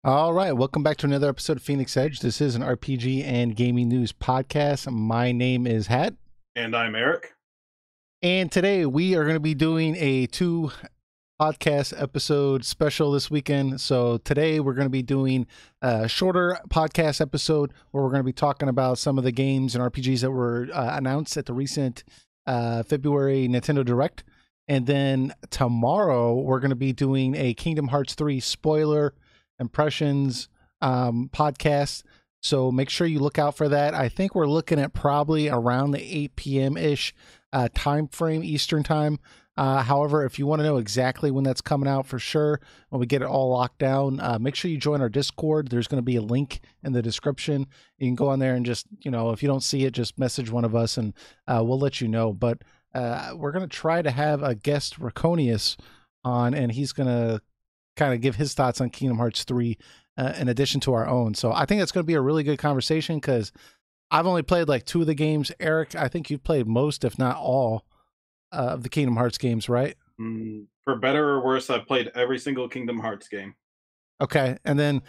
All right, welcome back to another episode of Phoenix Edge. This is an RPG and gaming news podcast. My name is Hat, And I'm Eric. and today we are going to be doing a two podcast episode special this weekend. So today we're going to be doing a shorter podcast episode where we're going to be talking about some of the games and RPGs that were announced at the recent February Nintendo Direct. And then tomorrow we're going to be doing a Kingdom Hearts 3 spoiler impressions podcast. So make sure you look out for that. I think we're looking at probably around the 8 p.m. ish time frame Eastern time. However, if you want to know exactly when that's coming out for sure, when we get it all locked down, make sure you join our Discord. There's going to be a link in the description. You can go on there and just, if you don't see it, just message one of us and we'll let you know. But we're going to try to have a guest, Raconius, on, and he's going to kind of give his thoughts on Kingdom Hearts 3 in addition to our own. So I think it's going to be a really good conversation because I've only played like 2 of the games. Eric, I think you've played most, if not all, of the Kingdom Hearts games, right? For better or worse, I've played every single Kingdom Hearts game. Okay. And then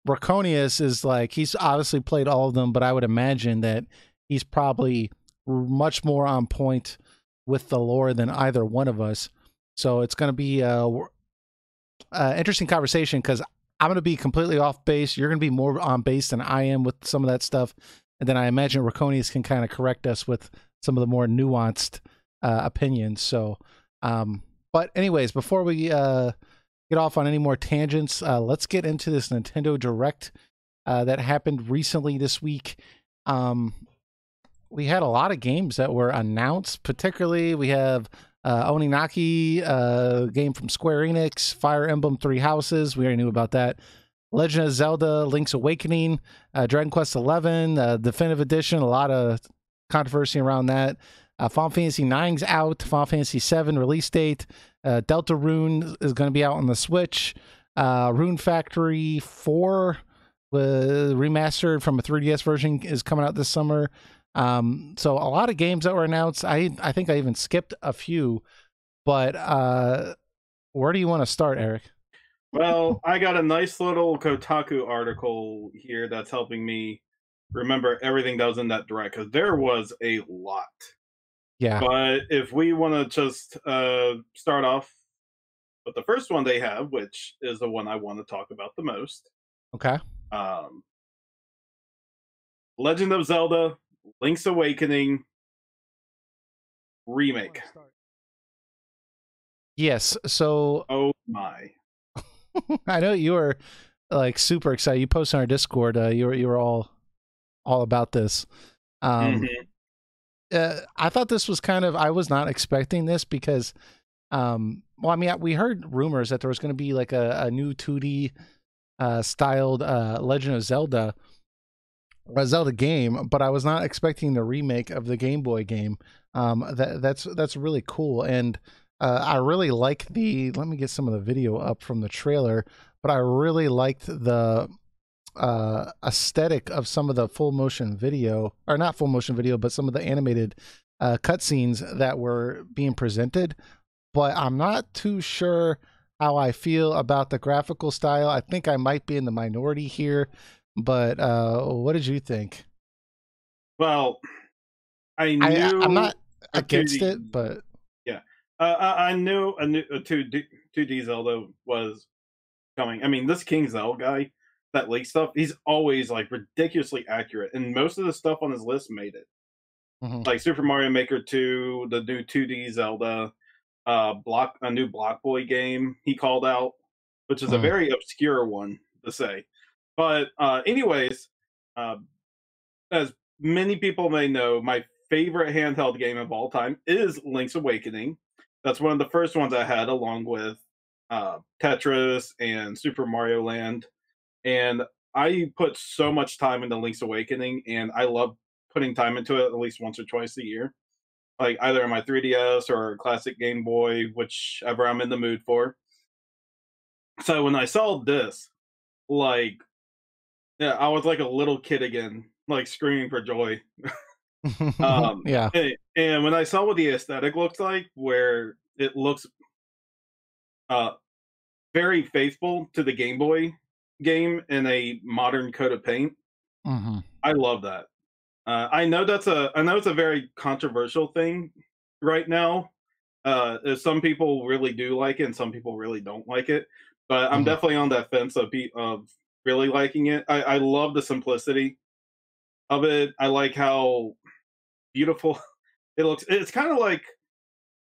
Raconius is like, he's obviously played all of them, but I would imagine that he's probably much more on point with the lore than either one of us. So it's going to be interesting conversation because I'm going to be completely off base. You're going to be more on base than I am with some of that stuff. And then I imagine Raconius can kind of correct us with some of the more nuanced opinions. So, but anyways, before we get off on any more tangents, let's get into this Nintendo Direct that happened recently this week. We had a lot of games that were announced. Particularly, we have Oninaki, game from Square Enix, Fire Emblem Three Houses. We already knew about that. Legend of Zelda, Link's Awakening, Dragon Quest XI, Definitive Edition. A lot of controversy around that. Final Fantasy IX's out. Final Fantasy VII release date. Delta Rune is going to be out on the Switch. Rune Factory 4 remastered from a 3DS version is coming out this summer. So a lot of games that were announced. I think I even skipped a few, but where do you want to start, Eric? Well, I got a nice little Kotaku article here that's helping me remember everything that was in that direct because there was a lot. Yeah. But if we want to just start off with the first one they have, which is the one I want to talk about the most. Okay. Legend of Zelda, Link's Awakening remake. Yes. So. Oh my. I know you were like super excited. You posted on our Discord. You were all about this. I thought this was I was not expecting this because, we heard rumors that there was going to be like a new 2D styled Legend of Zelda, a Zelda game, but I was not expecting the remake of the Game Boy game. That's really cool, and I really like let me get some of the video up from the trailer, but I really liked the aesthetic of some of the full motion video, or not full motion video, but some of the animated cutscenes that were being presented. But I'm not too sure how I feel about the graphical style. I think I might be in the minority here, but what did you think? Well, I'm not against it, but yeah, I knew a 2D Zelda was coming. I mean, this King Zelda guy, that leak stuff, he's always like ridiculously accurate, and most of the stuff on his list made it. Like Super Mario Maker 2, the new 2D Zelda, a new Block Boy game he called out, which is a very obscure one to say. But anyways, as many people may know, my favorite handheld game of all time is Link's Awakening. That's one of the first ones I had, along with Tetris and Super Mario Land. And I put so much time into Link's Awakening, and I love putting time into it at least once or twice a year. Like either on my 3DS or classic Game Boy, whichever I'm in the mood for. So when I saw this, I was like a little kid again, like screaming for joy. Yeah. And when I saw what the aesthetic looks like, where it looks very faithful to the Game Boy game in a modern coat of paint. Hmm. I love that. I know it's a very controversial thing right now. Some people really do like it, and some people really don't like it. But I'm Hmm. definitely on that fence of really liking it. I love the simplicity of it. I like how beautiful it looks. It's kind of like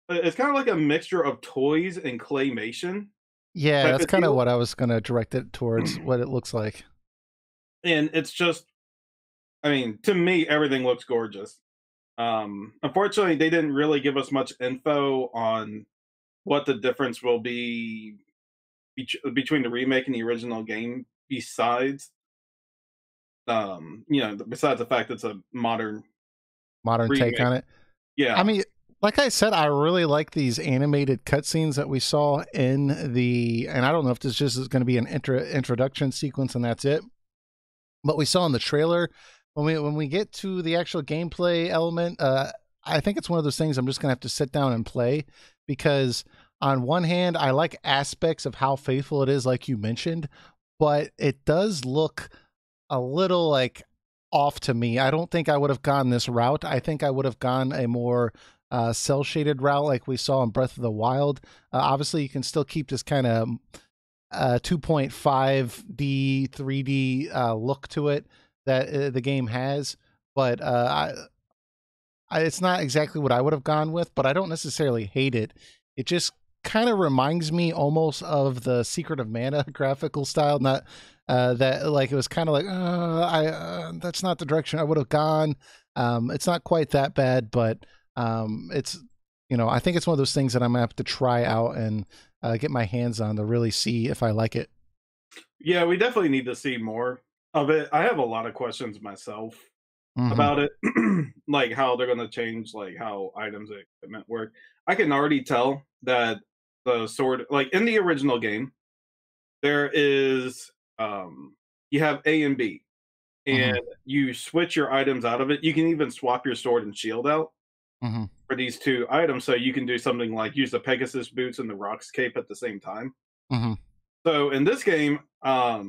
a mixture of toys and claymation Yeah, type that's of kind of deal. what I was going to direct it towards, what it looks like. And it's just, I mean, to me, everything looks gorgeous. Unfortunately, they didn't really give us much info on what the difference will be between the remake and the original game, besides the fact it's a modern Modern take remake. on it. I Yeah. mean, like I said, I really like these animated cutscenes that we saw in the, and I don't know if this just is going to be an introduction sequence and that's it, but we saw in the trailer when we get to the actual gameplay element. I think it's one of those things I'm just going to have to sit down and play, because on one hand, I like aspects of how faithful it is, like you mentioned, but it does look a little like off to me. I don't think I would have gone this route. I think I would have gone a more cell shaded route like we saw in Breath of the Wild. Obviously, you can still keep this kind of 2.5D, 3D look to it that the game has, but it's not exactly what I would have gone with, but I don't necessarily hate it. It just kind of reminds me almost of the Secret of Mana graphical style. Not that like it was kind of like I that's not the direction I would have gone. It's not quite that bad, but it's I think it's one of those things that I'm gonna have to try out and get my hands on to really see if I like it. Yeah, we definitely need to see more of it. I have a lot of questions myself Hmm. about it, like how they're going to change like how items and equipment work. I can already tell that the sword, like in the original game, there is you have A and B, and Hmm. you switch your items out of it. You can even swap your sword and shield out Hmm. for these two items, so you can do something like use the Pegasus boots and the Rocks cape at the same time. Hmm. So in this game, I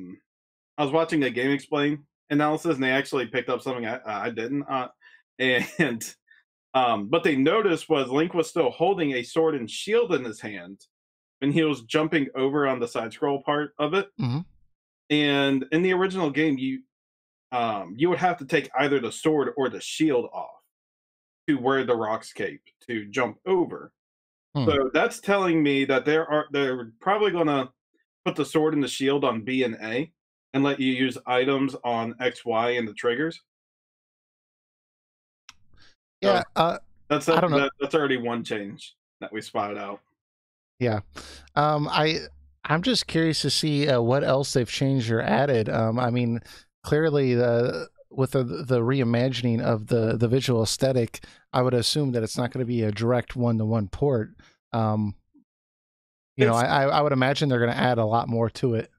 was watching a game explain analysis, and they actually picked up something I didn't, and what they noticed was Link was still holding a sword and shield in his hand, and he was jumping over on the side scroll part of it. Hmm. And in the original game, you would have to take either the sword or the shield off to wear the Rock's cape to jump over. Hmm. So that's telling me that they're probably gonna put the sword and the shield on B and A, and let you use items on X, Y, and the triggers. So Yeah, I don't know. that's already one change that we spotted out. Yeah. I'm just curious to see what else they've changed or added. I mean, clearly with the reimagining of the visual aesthetic, I would assume that it's not going to be a direct one-to-one port. Um, It's I would imagine they're going to add a lot more to it.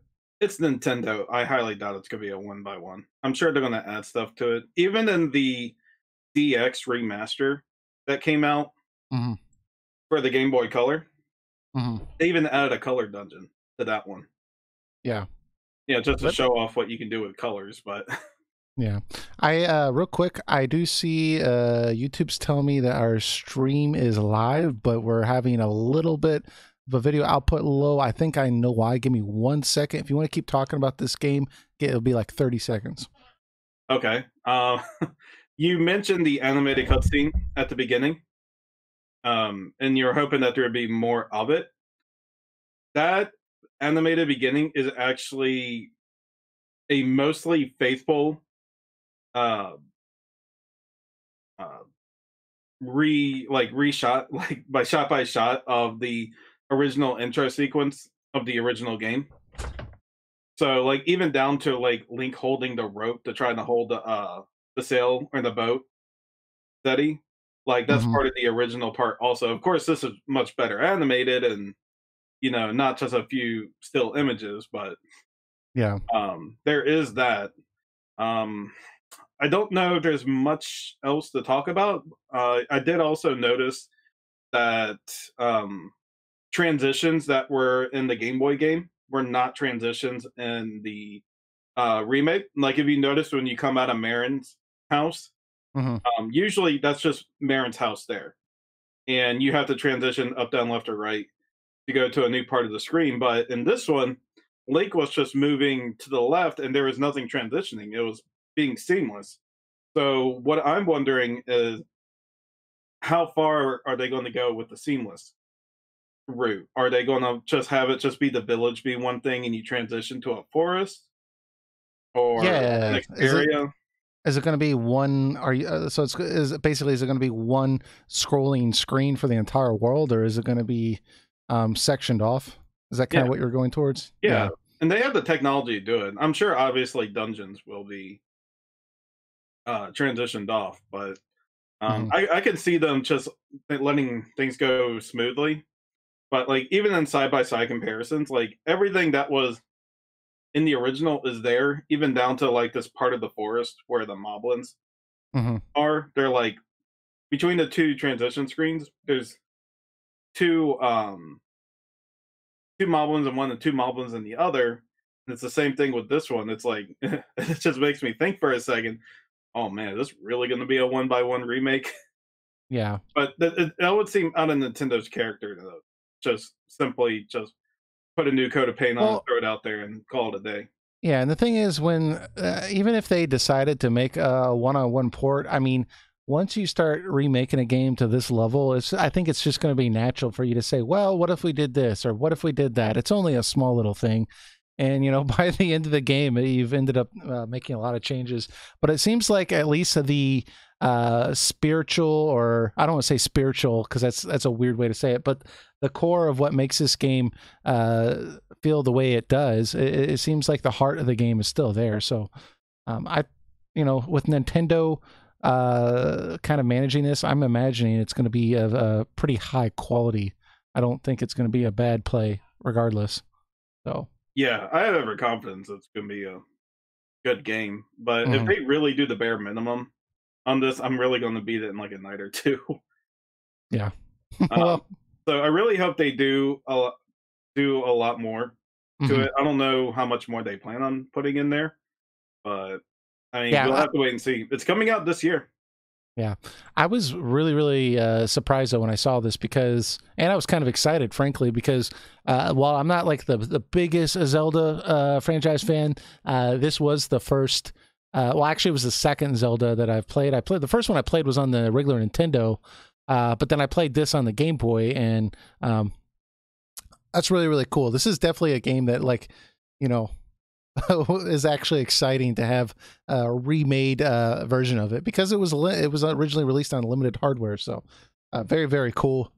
it's Nintendo. I highly doubt it's gonna be a one by one. I'm sure they're gonna add stuff to it. Even in the DX remaster that came out Hmm. for the Game Boy Color, Hmm. they even added a color dungeon to that one. Yeah. Just to But show off what you can do with colors. But yeah, I real quick, I do see YouTube's telling me that our stream is live, but we're having a little bit of a video output low. I think I know why. Give me 1 second. If you want to keep talking about this game, it'll be like 30 seconds. okay, you mentioned the animated cutscene at the beginning, and you're hoping that there would be more of it. That animated beginning is actually a mostly faithful uh uh reshot like by shot of the original intro sequence of the original game. So like even down to like Link holding the rope to try to hold the sail or the boat steady. Like that's Hmm. part of the original part also. Of course this is much better animated, and not just a few still images, but Yeah. there is that. Um I don't know if there's much else to talk about. I did also notice that transitions that were in the Game Boy game were not transitions in the remake. Like if you notice when you come out of Marin's house, Hmm. usually that's just Marin's house there, and you have to transition up, down, left, or right to go to a new part of the screen. But in this one, Link was just moving to the left, and there was nothing transitioning. It was being seamless. So what I'm wondering is how far are they going to go with the seamless route? Are they going to just have it just be the village be one thing and you transition to a forest or Yeah. next area? Is it going to be one? Are you so? Is it basically, is it going to be one scrolling screen for the entire world, or is it going to be sectioned off? Is that kind Yeah, of what you're going towards? yeah. Yeah. And they have the technology to do it. I'm sure obviously dungeons will be transitioned off, but Hmm. I can see them just letting things go smoothly. But like even in side by side comparisons, like everything that was in the original is there, even down to like this part of the forest where the moblins Hmm. are. They're like between the two transition screens, there's two two moblins in one and two moblins in the other. And it's the same thing with this one. It's like it just makes me think for a second, oh man, is this really gonna be a one by one remake? Yeah. But that would seem out of Nintendo's character to just simply just put a new coat of paint on it, Well, throw it out there, and call it a day. yeah, and the thing is, when even if they decided to make a one-on-one port, I mean, once you start remaking a game to this level, I think it's just going to be natural for you to say, well, what if we did this, or what if we did that? It's only a small little thing. And by the end of the game, you've ended up making a lot of changes. But it seems like at least the spiritual, or I don't want to say spiritual because that's a weird way to say it, but the core of what makes this game feel the way it does, it seems like the heart of the game is still there. So I, with Nintendo kind of managing this, I'm imagining it's going to be a pretty high quality. I don't think it's going to be a bad play regardless. So. Yeah, I have every confidence it's going to be a good game. But if Mhm. they really do the bare minimum on this, I'm really going to beat it in like a night or two. Yeah. um, Well. so I really hope they do a lot more to Mhm. it. I don't know how much more they plan on putting in there, but I mean, we'll Yeah. have to wait and see. It's coming out this year. Yeah, I was really, really surprised though when I saw this because, and I was kind of excited, frankly, because while I'm not like the biggest Zelda franchise fan, this was the first. Well, actually, it was the second Zelda that I've played. I played the first one I played was on the regular Nintendo, but then I played this on the Game Boy, and that's really, really cool. This is definitely a game that, like, you know, is actually exciting to have a remade version of it because it was originally released on limited hardware. So very, very cool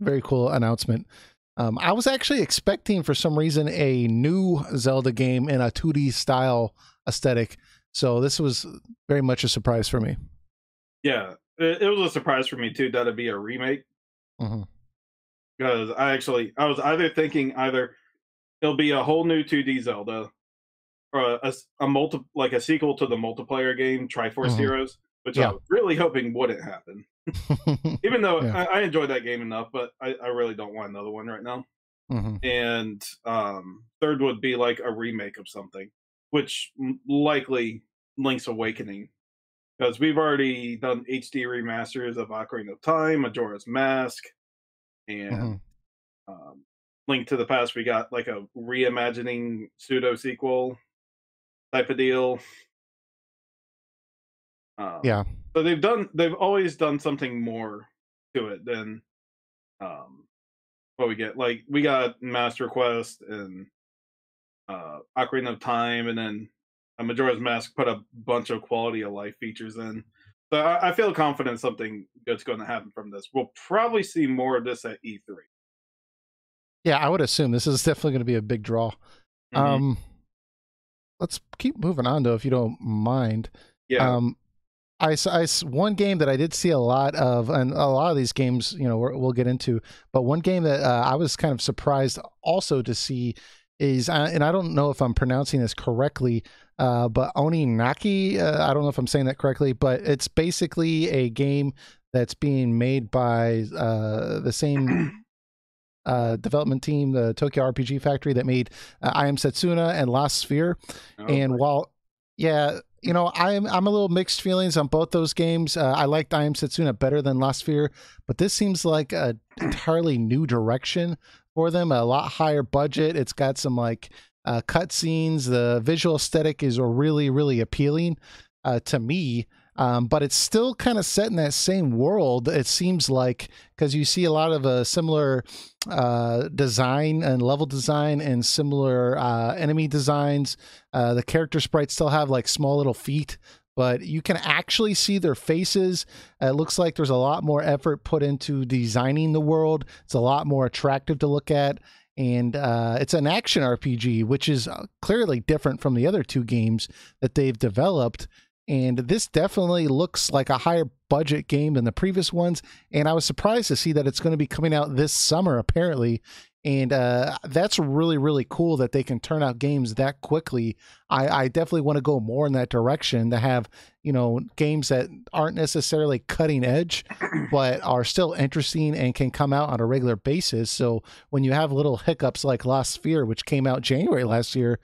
announcement. I was actually expecting for some reason a new Zelda game in a 2D style aesthetic. So this was very much a surprise for me. Yeah, it was a surprise for me too that it'd be a remake Hmm. because I was either thinking either it'll be a whole new 2D Zelda or like a sequel to the multiplayer game Triforce Hmm. Heroes, which I Yeah. was really hoping wouldn't happen. Even though Yeah. I enjoyed that game enough, but I really don't want another one right now. Hmm. And third would be like a remake of something, which likely Link's Awakening, because we've already done HD remasters of Ocarina of Time, Majora's Mask, and Hmm. um, Link to the Past. We got like a reimagining pseudo sequel type of deal. Um, Yeah. so they've always done something more to it than um, what we get. Like we got Master Quest and Ocarina of Time, and then Majora's Mask put a bunch of quality of life features in. So I feel confident something good's going to happen from this. We'll probably see more of this at E3. Yeah. I would assume this is definitely going to be a big draw. Hmm. Um, let's keep moving on though, if you don't mind. Yeah. Um, one game that I did see a lot of, and a lot of these games, we'll get into, but one game that I was kind of surprised also to see is, and I don't know if I'm pronouncing this correctly, but Oninaki, I don't know if I'm saying that correctly, but it's basically a game that's being made by the same development team, the Tokyo RPG Factory, that made I Am Setsuna and Lost Sphere. And while, yeah, you know, I'm a little mixed feelings on both those games. I liked I Am Setsuna better than Lost Sphere, but this seems like a entirely new direction for them. A lot higher budget. It's got some like cut scenes. The visual aesthetic is really, really appealing to me. But it's still kind of set in that same world, it seems like, because you see a lot of similar design and level design and similar enemy designs. The character sprites still have like small little feet, but you can actually see their faces. It looks like there's a lot more effort put into designing the world. It's a lot more attractive to look at. And it's an action RPG, which is clearly different from the other two games that they've developed. And this definitely looks like a higher budget game than the previous ones. And I was surprised to see that it's going to be coming out this summer, apparently. And that's really, really cool that they can turn out games that quickly. I definitely want to go more in that direction, to have, you know, games that aren't necessarily cutting edge, but are still interesting and can come out on a regular basis. So when you have little hiccups like Lost Sphere, which came out January last year,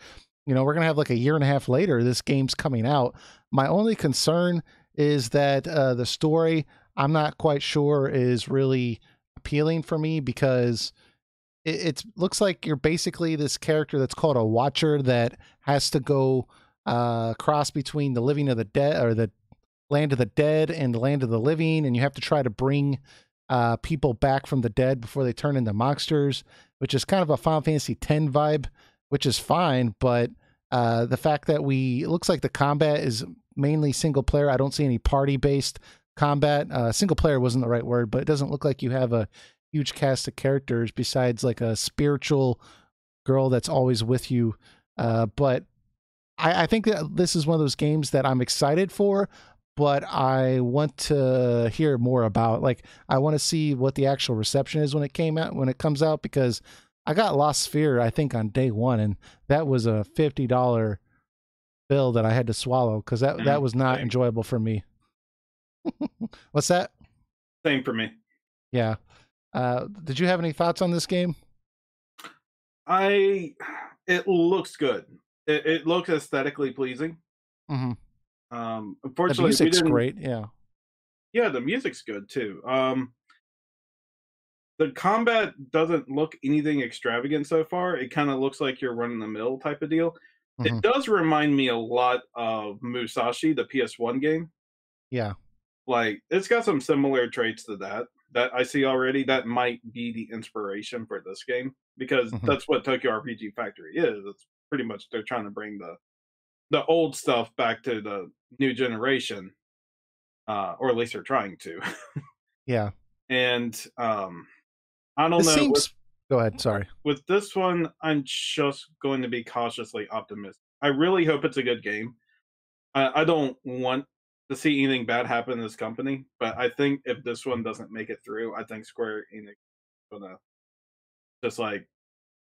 you know, we're going to have like a year and a half later, this game's coming out. My only concern is that the story, I'm not quite sure is really appealing for me, because it looks like you're basically this character that's called a Watcher that has to go cross between the living of the dead, or the land of the dead and the land of the living. And you have to try to bring people back from the dead before they turn into monsters, which is kind of a Final Fantasy X vibe, which is fine. But the fact that it looks like the combat is mainly single player. I don't see any party based combat. Single player wasn't the right word, but it doesn't look like you have a huge cast of characters besides like a spiritual girl that's always with you. But I think that this is one of those games that I'm excited for, but I want to hear more about. Like, I want to see what the actual reception is when it comes out, because I got Lost Sphere, I think, on day one, and that was a $50 bill that I had to swallow, because that was not enjoyable for me. What's that? Same for me. Yeah. Did you have any thoughts on this game? It looks good. It looks aesthetically pleasing. Mm-hmm. Unfortunately, the music's great. Yeah. Yeah, the music's good too. The combat doesn't look anything extravagant so far. It kind of looks like you're running the mill type of deal. Mm-hmm. It does remind me a lot of Musashi, the PS1 game. Yeah. Like, it's got some similar traits to that I see already. That might be the inspiration for this game, because that's what Tokyo RPG Factory is. It's pretty much, they're trying to bring the old stuff back to the new generation, or at least they're trying to. Yeah. And I don't know. Go ahead. Sorry. With this one, I'm just going to be cautiously optimistic. I really hope it's a good game. I don't want to see anything bad happen in this company, but I think if this one doesn't make it through, I think Square Enix is gonna just like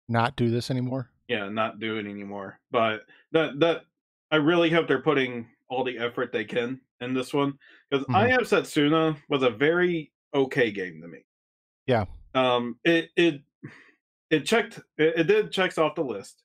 not do this anymore. Yeah, not do it anymore. But that I really hope they're putting all the effort they can in this one, because I Am Setsuna was a very okay game to me. Yeah. It did checks off the list,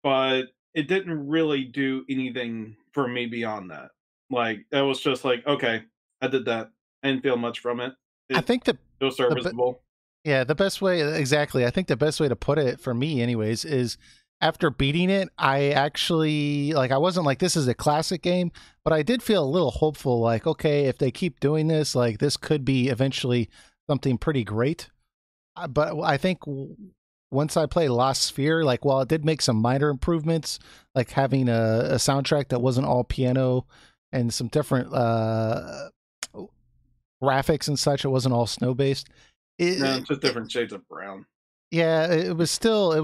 but it didn't really do anything for me beyond that. Like, that was just like, okay, I did that. I didn't feel much from it. I think it was serviceable. Yeah, the best way, exactly. I think the best way to put it for me, anyways, is after beating it, I actually, like, I wasn't like, this is a classic game, but I did feel a little hopeful. Like, okay, if they keep doing this, like, this could be eventually something pretty great. But I think once I played Lost Sphere, like, while it did make some minor improvements, like having a soundtrack that wasn't all piano and some different graphics and such, it wasn't all snow based. It's just different shades of brown. Yeah, it was to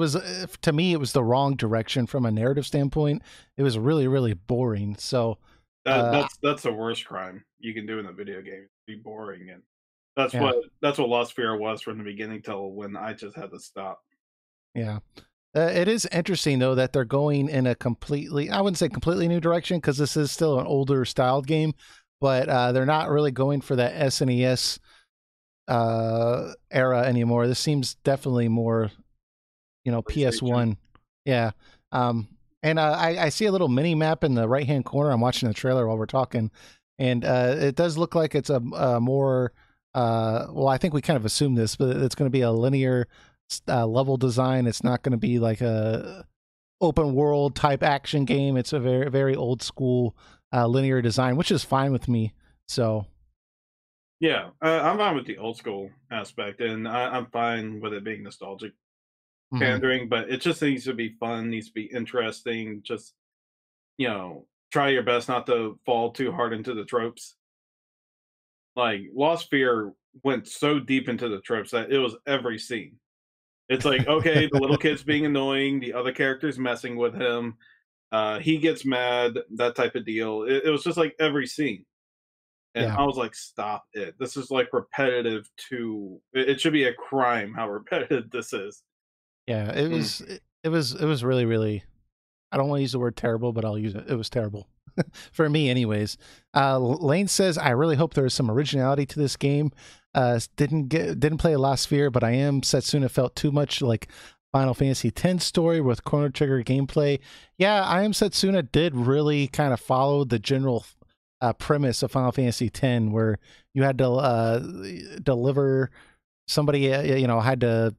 me, it was the wrong direction from a narrative standpoint. It was really, really boring. So that's the worst crime you can do in a video game. Be boring, and that's what Lost Sphere was from the beginning till when I just had to stop. Yeah. It is interesting, though, that they're going in a completely, I wouldn't say completely new direction, because this is still an older styled game, but they're not really going for that SNES era anymore. This seems definitely more, PlayStation. PS1. Yeah. And I see a little mini map in the right hand corner. I'm watching the trailer while we're talking, and it does look like it's a more well, I think we kind of assumed this, but it's going to be a linear level design. It's not going to be like a open world type action game. It's a very very old school linear design, which is fine with me. So Yeah, I'm fine with the old school aspect, and I'm fine with it being nostalgic mhm. pandering. But it just needs to be fun, needs to be interesting. Just try your best not to fall too hard into the tropes. Like Lost Fear went so deep into the tropes that it was every scene. It's like, okay, the little kid's being annoying, the other character's messing with him, he gets mad, that type of deal. It was just like every scene. And Yeah. I was like, stop it. This is like repetitive to it should be a crime how repetitive this is. Yeah, it Mm. was it was really really, I don't want to use the word terrible, but I'll use it. It was terrible for me, anyways. Lane says, "I really hope there is some originality to this game. Didn't play Last Sphere, but I am Setsuna felt too much like Final Fantasy X story with Chrono Trigger gameplay. Yeah, I am Setsuna did really kind of follow the general premise of Final Fantasy X, where you had to deliver somebody, had to.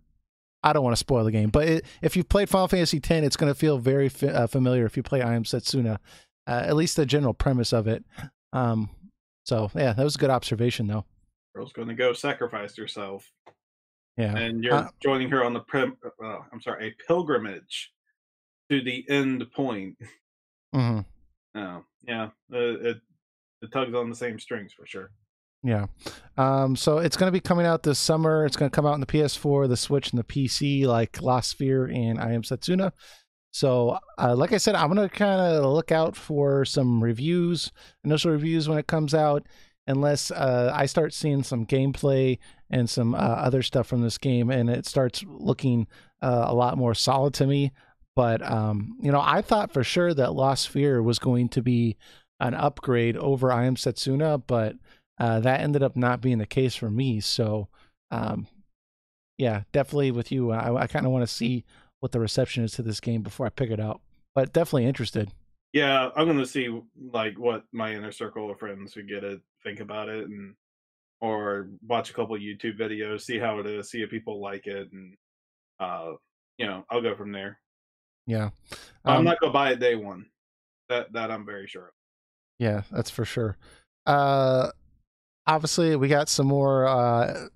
I don't want to spoil the game, but if you've played Final Fantasy X, it's going to feel very familiar if you play I Am Setsuna, at least the general premise of it. Um, so yeah, that was a good observation, though. Girl's gonna go sacrifice herself. Yeah, And you're joining her on the I'm sorry, a pilgrimage to the end point. mhm, Oh, yeah. It tugs on the same strings for sure. yeah. So it's going to be coming out this summer. It's going to come out on the PS4, the Switch, and the PC, like Lost Sphere and I Am Setsuna. So, like I said, I'm gonna kind of look out for some reviews, initial reviews when it comes out, unless I start seeing some gameplay and some other stuff from this game, and it starts looking a lot more solid to me. But I thought for sure that Lost Sphere was going to be an upgrade over I Am Setsuna, but that ended up not being the case for me. So, um, yeah, definitely with you. I kind of want to see what the reception is to this game before I pick it out, but definitely interested. Yeah, I'm gonna see like what my inner circle of friends who get it think about it, and or watch a couple YouTube videos, see how it is, see if people like it, and uh, I'll go from there. Yeah. I'm Um, not gonna buy it day one. That I'm very sure of. yeah, that's for sure. Uh, Obviously, we got some more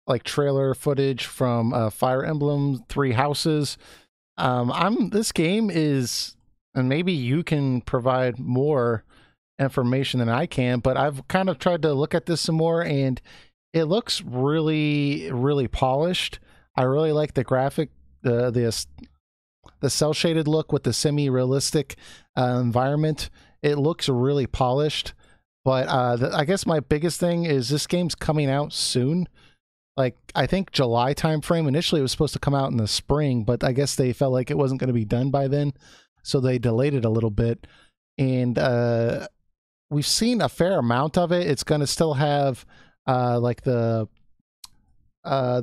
like trailer footage from Fire Emblem Three Houses. This game is, and maybe you can provide more information than I can, but I've kind of tried to look at this some more, and it looks really, really polished. I really like the graphic, the cell shaded look with the semi realistic environment. It looks really polished. But I guess my biggest thing is this game's coming out soon. Like I think July timeframe. Initially, it was supposed to come out in the spring, but I guess they felt like it wasn't going to be done by then, so they delayed it a little bit. And we've seen a fair amount of it. It's going to still have like the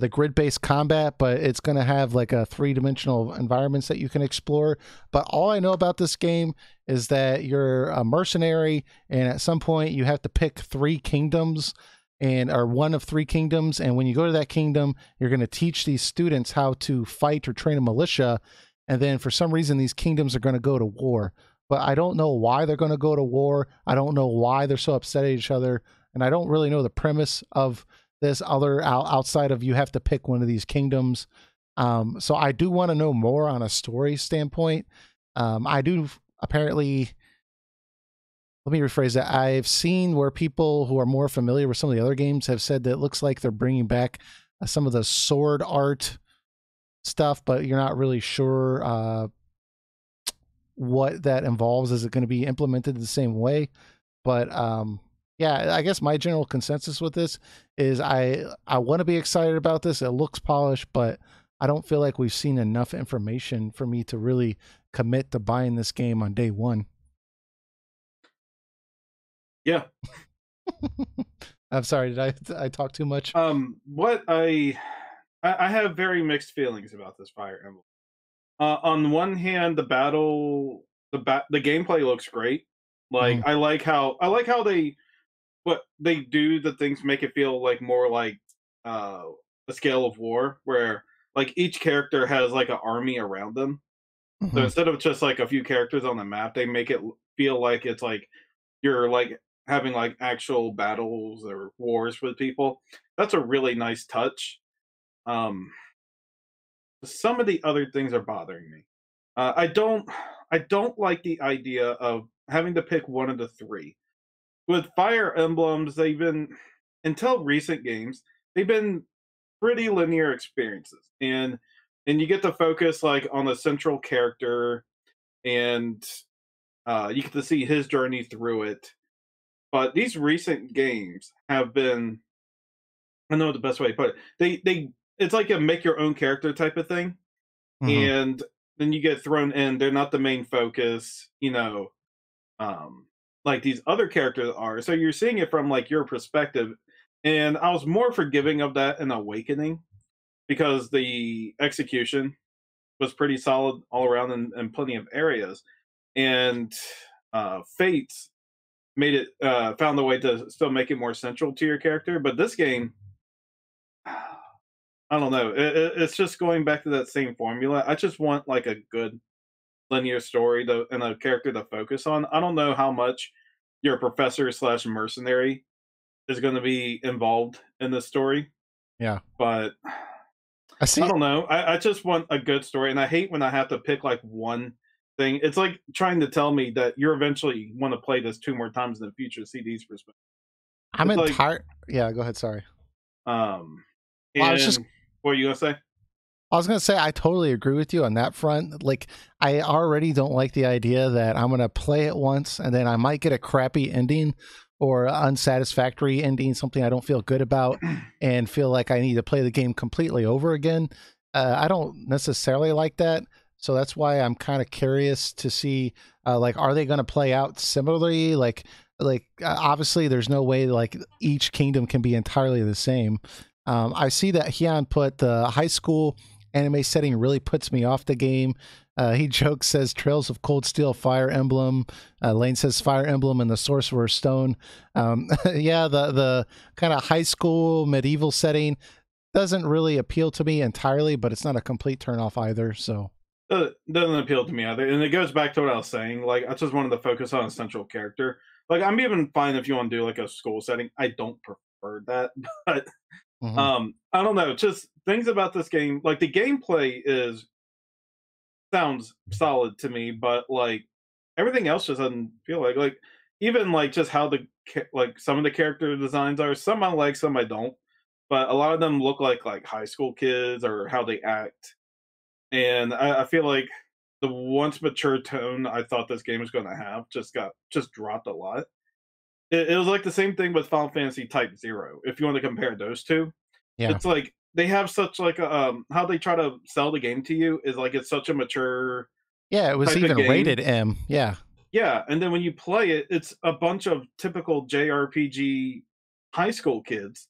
grid based combat, but it's going to have like a 3 dimensional environments that you can explore. But all I know about this game is that you're a mercenary, and at some point you have to pick 3 kingdoms, and or one of 3 kingdoms. And when you go to that kingdom, you're going to teach these students how to fight or train a militia. And then for some reason, these kingdoms are going to go to war. But I don't know why they're going to go to war. I don't know why they're so upset at each other. And I don't really know the premise of this other outside of you have to pick one of these kingdoms. So I do want to know more on a story standpoint. I do apparently. Let me rephrase that. I've seen where people who are more familiar with some of the other games have said that it looks like they're bringing back some of the sword art stuff, but you're not really sure what that involves. Is it going to be implemented the same way? But yeah, I guess my general consensus with this is I want to be excited about this. It looks polished, but I don't feel like we've seen enough information for me to really commit to buying this game on day one. Yeah, I'm sorry, did I talk too much? What I have very mixed feelings about this Fire Emblem. On one hand, the gameplay looks great. Like Hmm. I like how they what they do the things make it feel like more like uh a scale of war where like each character has like an army around them. So Hmm. instead of just like a few characters on the map, they make it feel like it's like you're like having like actual battles or wars with people. That's a really nice touch. Um, some of the other things are bothering me. I don't like the idea of having to pick one of the three. With Fire Emblems, they've been until recent games, they've been pretty linear experiences, and you get to focus like on a central character, and you get to see his journey through it. But these recent games have been, I don't know the best way to put it. They it's like a make your own character type of thing, Hmm. and then you get thrown in. They're not the main focus, um, like these other characters are. So you're seeing it from like your perspective, and I was more forgiving of that in Awakening because the execution was pretty solid all around in plenty of areas, and Fates made it found the way to still make it more central to your character. But this game, I don't know, it's just going back to that same formula. I just want like a good linear story to, and a character to focus on. I don't know how much your professor slash mercenary is going to be involved in this story, Yeah, but I I see. don't know. I just want a good story, and I hate when I have to pick like one thing. It's like trying to tell me that you're eventually want to play this two more times in the future to see these perspectives. I'm It's like, entire. Yeah, go ahead. Sorry. um, Well, I was just and what are you gonna say? I was gonna say I totally agree with you on that front. Like, I already don't like the idea that I'm gonna play it once and then I might get a crappy ending or unsatisfactory ending, something I don't feel good about, and feel like I need to play the game completely over again. I don't necessarily like that, so that's why I'm kind of curious to see, like, are they gonna play out similarly? Obviously, there's no way like each kingdom can be entirely the same. I see that Hyun put the high school anime setting really puts me off the game. He jokes, says Trails of Cold Steel, Fire Emblem. Lane says Fire Emblem and the Sorcerer's Stone. Yeah, the kind of high school medieval setting doesn't really appeal to me entirely, but it's not a complete turnoff either. So, Doesn't appeal to me either, and it goes back to what I was saying. Like, I just wanted to focus on a central character. Like, I'm even fine if you want to do like a school setting. I don't prefer that, but mhm. I don't know. Just things about this game, like the gameplay is sounds solid to me, but like everything else just doesn't feel like even like just how like some of the character designs are. Some I like, some I don't. But a lot of them look like high school kids or how they act, and I feel like the once mature tone I thought this game was going to have just dropped a lot. It was like the same thing with Final Fantasy Type Zero. If you want to compare those two, Yeah. it's like they have such like a, how they try to sell the game to you is like it's such a mature Yeah, it was type of even game. rated M. Yeah. Yeah, and then when you play it, it's a bunch of typical JRPG high school kids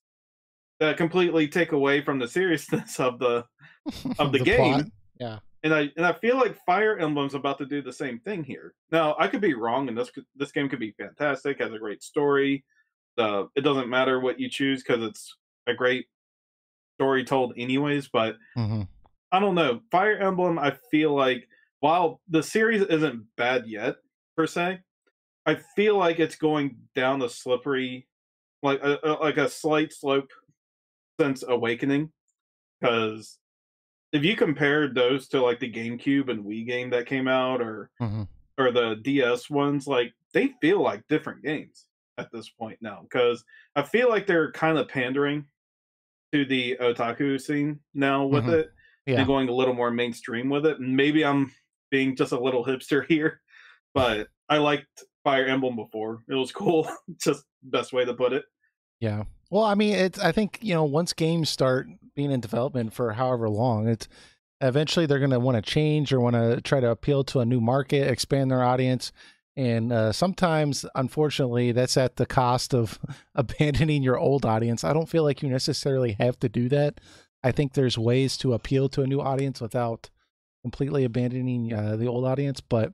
that completely take away from the seriousness of the The plot. game. Yeah. And I feel like Fire Emblem's about to do the same thing here. Now, I could be wrong, and this game could be fantastic, has a great story. It doesn't matter what you choose because it's a great story told anyways. But Hmm. I don't know. Fire Emblem, I feel like while the series isn't bad yet per se, I feel like it's going down a slippery, like a slight slope since Awakening. Because if you compare those to like the GameCube and Wii game that came out, Hmm. or the DS ones, like they feel like different games at this point now. Because I feel like they're kind of pandering to the otaku scene now with Hmm. it and Yeah. going a little more mainstream with it. Maybe I'm being just a little hipster here, but I liked Fire Emblem before. It was cool. Just best way to put it. Yeah. Well, I mean, it's, I think, once games start being in development for however long, it's eventually they're going to want to change or want to try to appeal to a new market, expand their audience. And sometimes, unfortunately, that's at the cost of abandoning your old audience. I don't feel like you necessarily have to do that. I think there's ways to appeal to a new audience without completely abandoning the old audience. But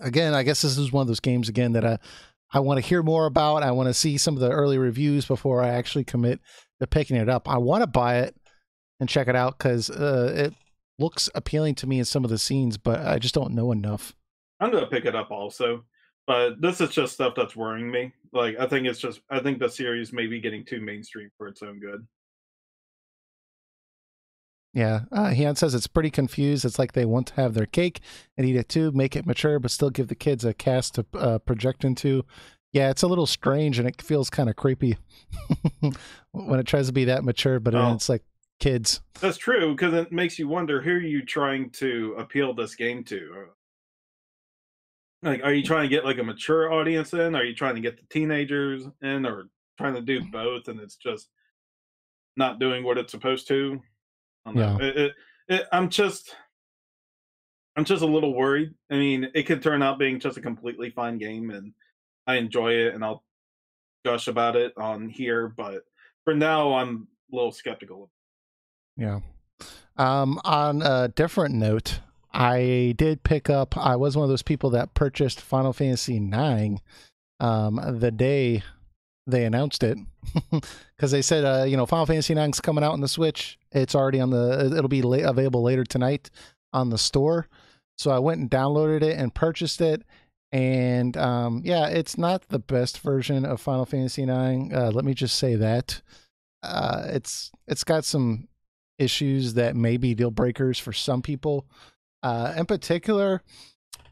again, I guess this is one of those games again that I want to hear more about. I want to see some of the early reviews before I actually commit to picking it up. I want to buy it and check it out because it looks appealing to me in some of the scenes, but I just don't know enough. I'm gonna pick it up also, but this is just stuff that's worrying me. Like, I think the series may be getting too mainstream for its own good. Yeah, Heon says it's pretty confused. It's like they want to have their cake and eat it too, make it mature, but still give the kids a cast to project into. Yeah, it's a little strange and it feels kind of creepy when it tries to be that mature, but then Oh, it's like kids. that's true because it makes you wonder who are you trying to appeal this game to? Like, are you trying to get like a mature audience in? Are you trying to get the teenagers in, or trying to do both? And it's just not doing what it's supposed to. I don't know. Yeah. I'm just a little worried. I mean, it could turn out being just a completely fine game, and I enjoy it, and I'll gush about it on here. But for now, I'm a little skeptical. Yeah. On a different note, I did pick up, I was one of those people that purchased Final Fantasy IX the day they announced it because they said, Final Fantasy IX is coming out on the Switch. It's already on it'll be available later tonight on the store. So I went and downloaded it and purchased it. And yeah, it's not the best version of Final Fantasy IX. Let me just say that. It's got some issues that may be deal breakers for some people. In particular,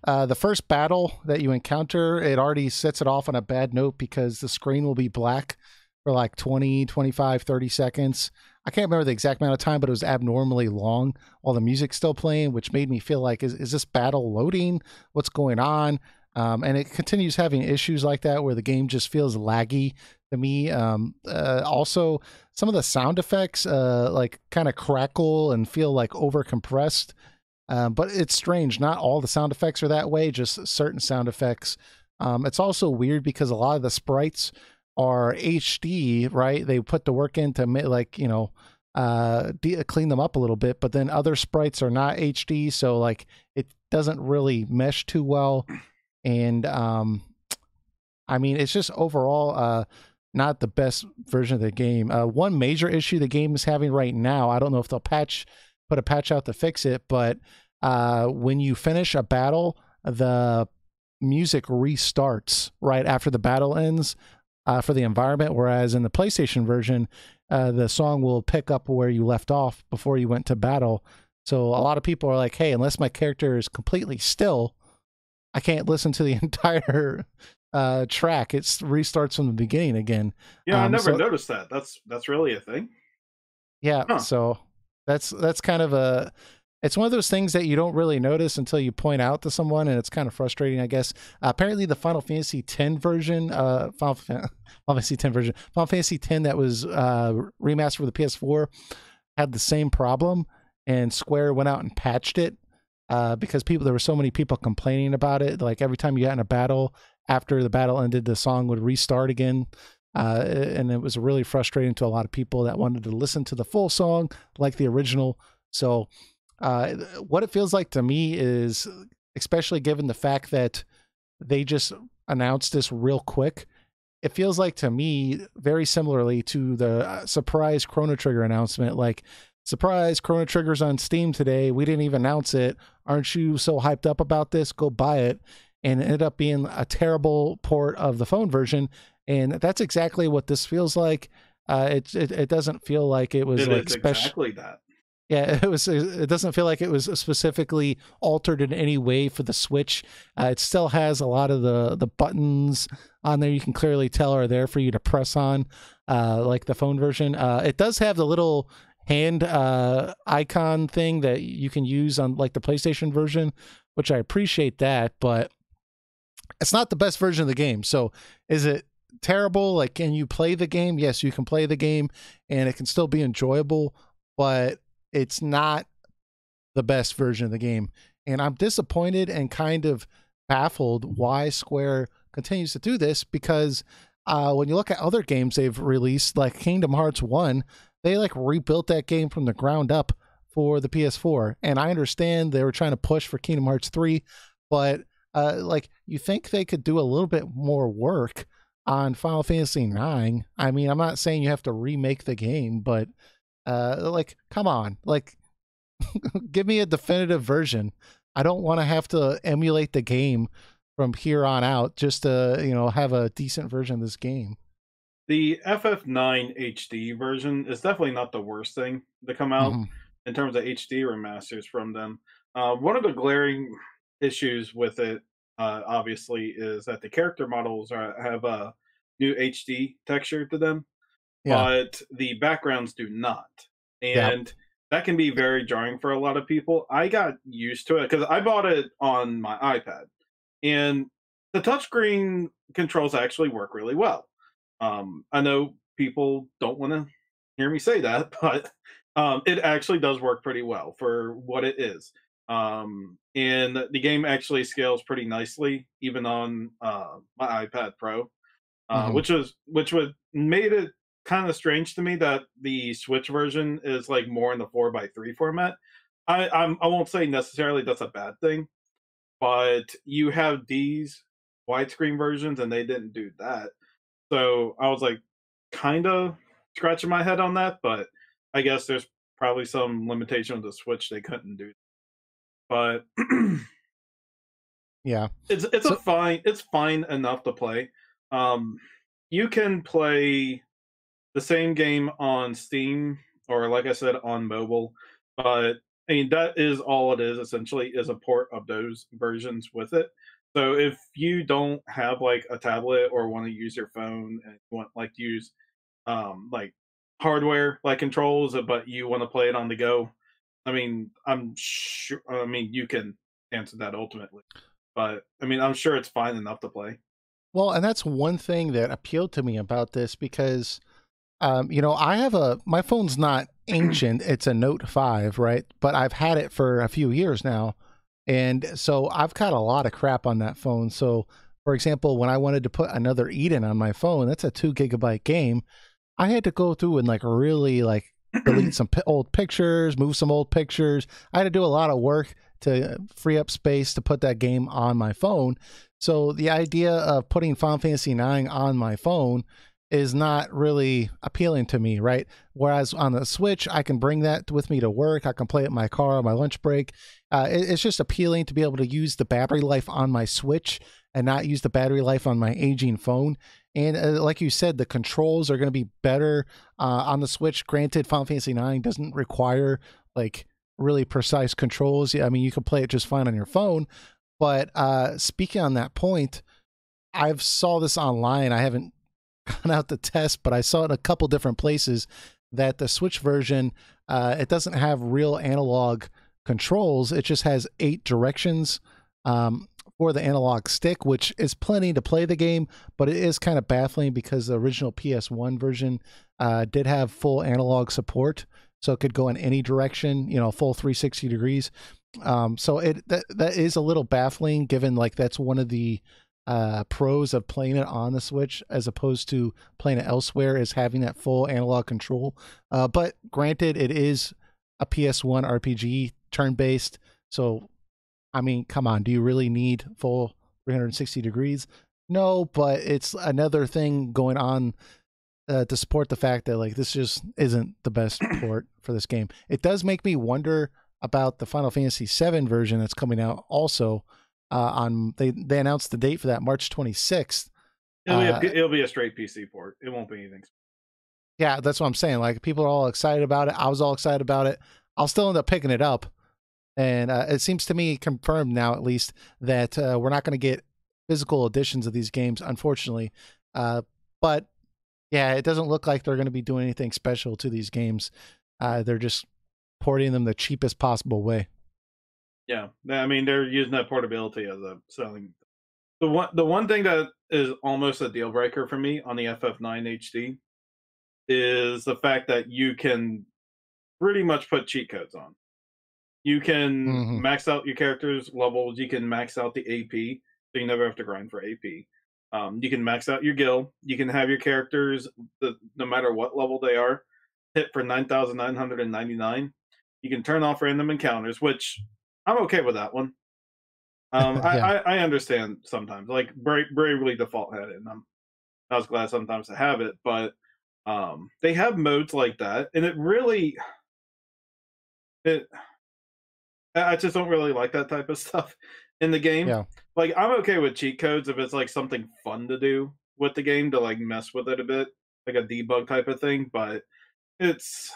the first battle that you encounter, it already sets it off on a bad note because the screen will be black for like 20, 25, 30 seconds. I can't remember the exact amount of time, but it was abnormally long while the music's still playing, which made me feel like, is this battle loading? What's going on? And it continues having issues like that where the game just feels laggy to me. Also, some of the sound effects like kind of crackle and feel like over compressed. But it's strange. Not all the sound effects are that way, just certain sound effects. It's also weird because a lot of the sprites are HD, right? They put the work in to clean them up a little bit, but then other sprites are not HD, so like it doesn't really mesh too well. And I mean, it's just overall not the best version of the game. One major issue the game is having right now, I don't know if they'll put a patch out to fix it, but when you finish a battle, the music restarts right after the battle ends for the environment, whereas in the PlayStation version, the song will pick up where you left off before you went to battle. So a lot of people are like, hey, unless my character is completely still, I can't listen to the entire track. It restarts from the beginning again. Yeah, I never noticed that. That's really a thing. Yeah, Huh. so that's kind of it's one of those things that you don't really notice until you point out to someone, and it's kind of frustrating, I guess. Apparently, the Final Fantasy X version, Final Fantasy X that was remastered for the PS4 had the same problem, and Square went out and patched it because there were so many people complaining about it. Like every time you got in a battle, after the battle ended, the song would restart again. And it was really frustrating to a lot of people that wanted to listen to the full song like the original. So what it feels like to me is, especially given the fact that they just announced this real quick, it feels like to me very similarly to the surprise Chrono Trigger announcement. Like, surprise, Chrono Trigger's on Steam today. We didn't even announce it. Aren't you so hyped up about this? Go buy it. And it ended up being a terrible port of the phone version. And that's exactly what this feels like. It doesn't feel like it was like exactly that. Yeah, it doesn't feel like it was specifically altered in any way for the Switch. It still has a lot of the buttons on there. You can clearly tell are there for you to press on, like the phone version. It does have the little hand icon thing that you can use on like the PlayStation version, which I appreciate that, but it's not the best version of the game. So is it terrible? Like, can you play the game? Yes, you can play the game and it can still be enjoyable, but it's not the best version of the game. And I'm disappointed and kind of baffled why Square continues to do this because when you look at other games they've released, like Kingdom Hearts 1, they like rebuilt that game from the ground up for the PS4. And I understand they were trying to push for Kingdom Hearts 3, but like you think they could do a little bit more work on Final Fantasy 9. I mean, I'm not saying you have to remake the game, but like come on. Like give me a definitive version. I don't want to have to emulate the game from here on out just to, have a decent version of this game. The FF9 HD version is definitely not the worst thing to come out Hmm. in terms of HD remasters from them. One of the glaring issues with it, obviously, is that the character models have a new HD texture to them, Yeah. but the backgrounds do not. Yeah. And that can be very jarring for a lot of people. I got used to it because I bought it on my iPad, and the touchscreen controls actually work really well. I know people don't want to hear me say that, but it actually does work pretty well for what it is. And the game actually scales pretty nicely, even on my iPad Pro, Hmm. which would made it kind of strange to me that the Switch version is like more in the 4:3 format. I won't say necessarily that's a bad thing, but you have these widescreen versions and they didn't do that. So I was like kind of scratching my head on that, but I guess there's probably some limitation of the Switch they couldn't do. But Yeah. So, it's fine enough to play. Um, you can play the same game on Steam or like I said on mobile, but I mean that is all it is essentially is a port of those versions with it. So if you don't have like a tablet or want to use your phone and want like to use like hardware like controls, but you want to play it on the go, I mean I'm sure I mean you can answer that ultimately, but I mean I'm sure it's fine enough to play. well, and that's one thing that appealed to me about this because I have my phone's not ancient. It's a Note 5, right? But I've had it for a few years now. And so I've got a lot of crap on that phone. So, for example, when I wanted to put another Eden on my phone, that's a 2 gigabyte game. I had to go through and like really like delete some old pictures, move some old pictures. I had to do a lot of work to free up space to put that game on my phone. So the idea of putting Final Fantasy 9 on my phone is not really appealing to me, right? Whereas on the Switch, I can bring that with me to work. I can play it in my car on my lunch break. It's just appealing to be able to use the battery life on my Switch and not use the battery life on my aging phone. And like you said, the controls are going to be better on the Switch. Granted, Final Fantasy 9 doesn't require like really precise controls. I mean, you can play it just fine on your phone. But speaking on that point, I've saw this online. I haven't gone out to test, but I saw it in a couple different places that the Switch version, it doesn't have real analog controls. It just has 8 directions for the analog stick, which is plenty to play the game, but it is kind of baffling because the original PS1 version did have full analog support. So it could go in any direction, full 360 degrees. So that is a little baffling given like that's one of the pros of playing it on the Switch as opposed to playing it elsewhere is having that full analog control. But granted, it is a PS1 RPG turn based. So, I mean, come on, do you really need full 360 degrees? No, but it's another thing going on to support the fact that like this just isn't the best port for this game. It does make me wonder about the Final Fantasy VII version that's coming out also on they announced the date for that March 26th. It'll be a straight PC port. It won't be anything. Yeah, that's what I'm saying. Like people are all excited about it. I was all excited about it. I'll still end up picking it up, and it seems to me confirmed now at least that we're not going to get physical editions of these games, unfortunately. But yeah, it doesn't look like they're going to be doing anything special to these games. They're just porting them the cheapest possible way. Yeah, I mean they're using that portability as a selling. The one thing that is almost a deal breaker for me on the FF9 HD is the fact that you can pretty much put cheat codes on. You can Hmm. max out your character's levels. You can max out the AP. so you never have to grind for AP. You can max out your guild. You can have your characters, no matter what level they are, hit for 9,999. You can turn off random encounters, which I'm okay with that one. Yeah. I understand sometimes, like Bravely Default had it, and I was glad sometimes to have it, but they have modes like that, and it really it I just don't really like that type of stuff in the game. Yeah. Like, I'm okay with cheat codes if it's like something fun to do with the game to like mess with it a bit, like a debug type of thing. But it's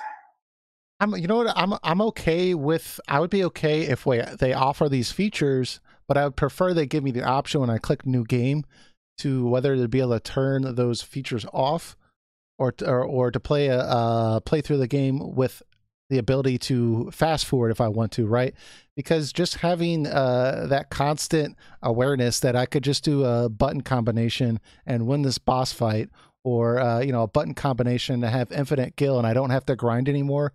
You know what, I'm okay with, I would be okay if they offer these features, but I would prefer they give me the option when I click new game to whether to be able to turn those features off or to play through the game with the ability to fast forward if I want to, right? Because just having that constant awareness that I could just do a button combination and win this boss fight, or a button combination to have infinite kill and I don't have to grind anymore,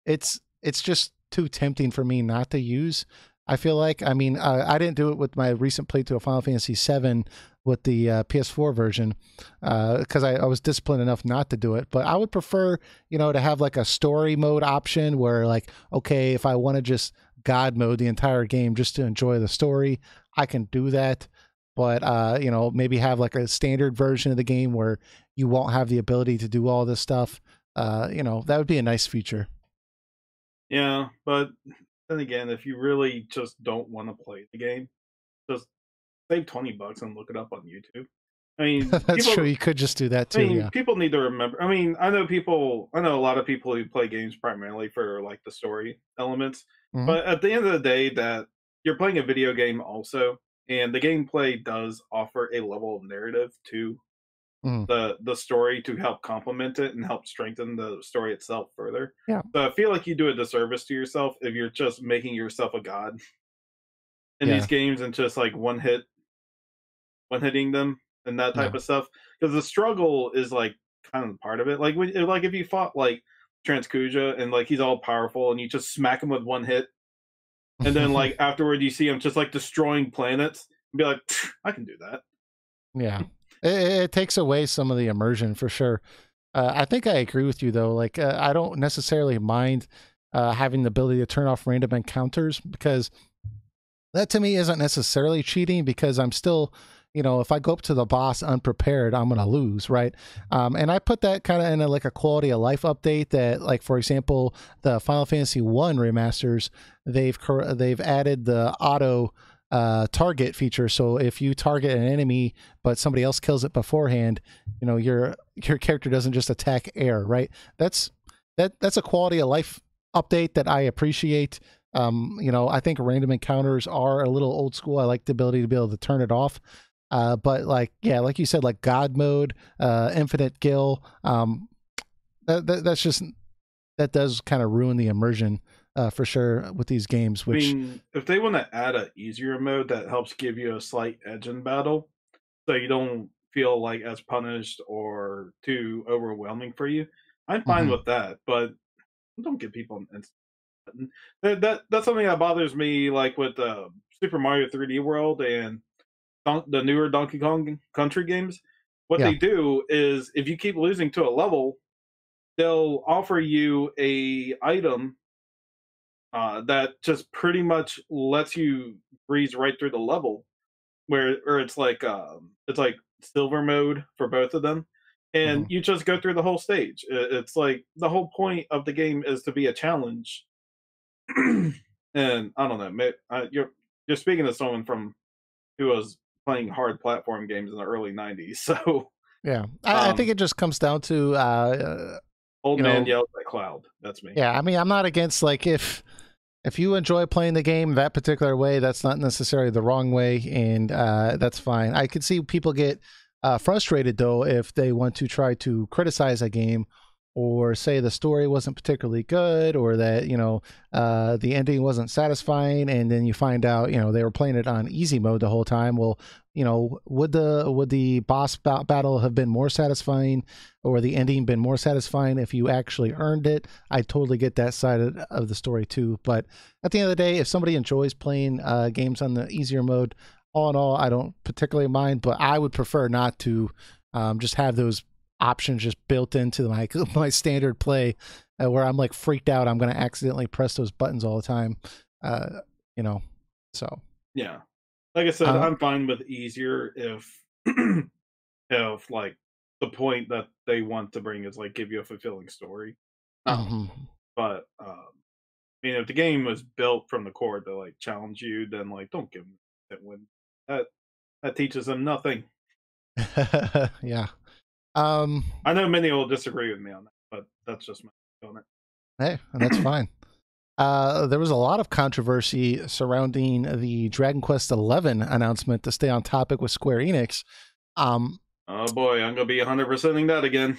it's just too tempting for me not to use. I feel like, I mean, I didn't do it with my recent playthrough of Final Fantasy VII with the PS4 version because I was disciplined enough not to do it. But I would prefer, to have like a story mode option where, like, okay, if I want to just God mode the entire game just to enjoy the story, I can do that. But maybe have like a standard version of the game where you won't have the ability to do all this stuff. That would be a nice feature. yeah, but then again, if you really just don't want to play the game, just save $20 and look it up on YouTube. I mean, That's true. You could just do that I too. mean, Yeah. people need to remember. I mean, I know a lot of people who play games primarily for like the story elements, Hmm. but at the end of the day, that you're playing a video game also, and the gameplay does offer a level of narrative to Hmm. the story to help complement it and help strengthen the story itself further. Yeah. So I feel like you do a disservice to yourself if you're just making yourself a god in these Yeah. games and just like one hitting them and that type Yeah. of stuff. Because the struggle is like kind of part of it. Like like if you fought like Transkuja and like he's all powerful and you just smack him with one hit, and then like afterward you see him just like destroying planets and be like, I can do that. Yeah. It takes away some of the immersion for sure. I think I agree with you though. Like, I don't necessarily mind having the ability to turn off random encounters, because that to me isn't necessarily cheating, because I'm still, if I go up to the boss unprepared, I'm going to lose, right? And I put that kind of in like a quality of life update that, like, for example, the Final Fantasy One remasters, they've added the auto target feature. So if you target an enemy but somebody else kills it beforehand, your character doesn't just attack air, right? That's a quality of life update that I appreciate. I think random encounters are a little old school. I like the ability to be able to turn it off. But like, yeah, like you said, like God mode, infinite kill, that does kind of ruin the immersion for sure with these games. I Which, mean, if they want to add an easier mode that helps give you a slight edge in battle, so you don't feel like as punished or too overwhelming for you, I'm fine mhm, with that. But don't give people an instant button. That's something that bothers me, like with Super Mario 3D World and the newer Donkey Kong Country games. What yeah, they do is, if you keep losing to a level, they'll offer you a item that just pretty much lets you breeze right through the level, where it's like silver mode for both of them, and mhm. you just go through the whole stage. It's like the whole point of the game is to be a challenge. And I don't know, you're speaking to someone from who was playing hard platform games in the early '90s, so Yeah. I think it just comes down to, old you man know, yells at cloud. That's me. yeah. I mean, I'm not against, like, if you enjoy playing the game that particular way, that's not necessarily the wrong way, and that's fine. I could see people get frustrated though if they want to try to criticize a game, or say the story wasn't particularly good, or that the ending wasn't satisfying, and then you find out they were playing it on easy mode the whole time. Well, would the boss battle have been more satisfying, or the ending been more satisfying if you actually earned it? I totally get that side of the story too. But at the end of the day, if somebody enjoys playing games on the easier mode, all in all, I don't particularly mind, but I would prefer not to just have those options just built into my my standard play, where I'm like freaked out. I'm going to accidentally press those buttons all the time. Uh, you know, so Yeah, like I said, um, I'm fine with easier if if like the point that they want to bring is like give you a fulfilling story. mhm. But I mean, if the game was built from the core to like challenge you, then like don't give them that win. That that teaches them nothing. Yeah. Um, I know many will disagree with me on that, but that's just my take on hey, and that's it. fine. There was a lot of controversy surrounding the Dragon Quest XI announcement, to stay on topic with Square Enix. Um, Oh boy, I'm gonna be 100%ing that again.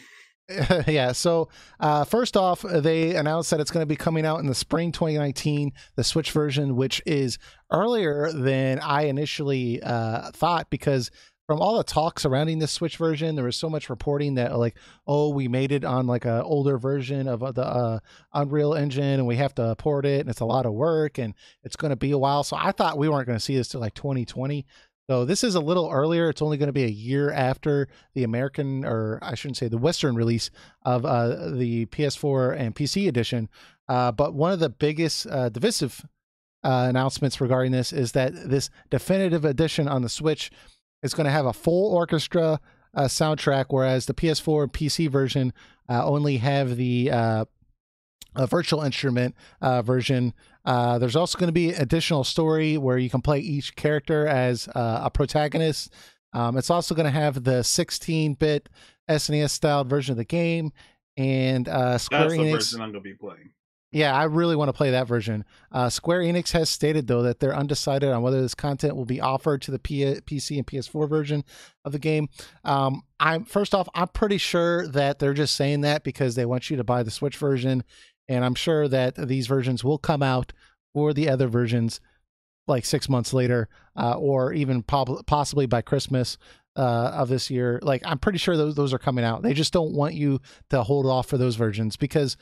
yeah, so first off, they announced that it's going to be coming out in the spring 2019, the Switch version, which is earlier than I initially thought, because from all the talk surrounding the Switch version, there was so much reporting that like, oh, we made it on like a older version of the Unreal Engine, and we have to port it, and it's a lot of work, and it's going to be a while. So I thought we weren't going to see this till like 2020. So this is a little earlier. It's only going to be a year after the American, or I shouldn't say the Western release of the PS4 and PC edition. But one of the biggest divisive announcements regarding this is that this definitive edition on the Switch is going to have a full orchestra soundtrack, whereas the PS4 and PC version only have the a virtual instrument version. There's also going to be additional story where you can play each character as a protagonist. It's also going to have the 16-bit SNES styled version of the game, and Square That's the Enix. version I'm gonna be playing. Yeah, I really want to play that version. Square Enix has stated, though, that they're undecided on whether this content will be offered to the PC and PS4 version of the game. I'm first off, I'm pretty sure that they're just saying that because they want you to buy the Switch version, and I'm sure that these versions will come out for the other versions like 6 months later, or even possibly by Christmas of this year. Like, I'm pretty sure those are coming out. They just don't want you to hold off for those versions because,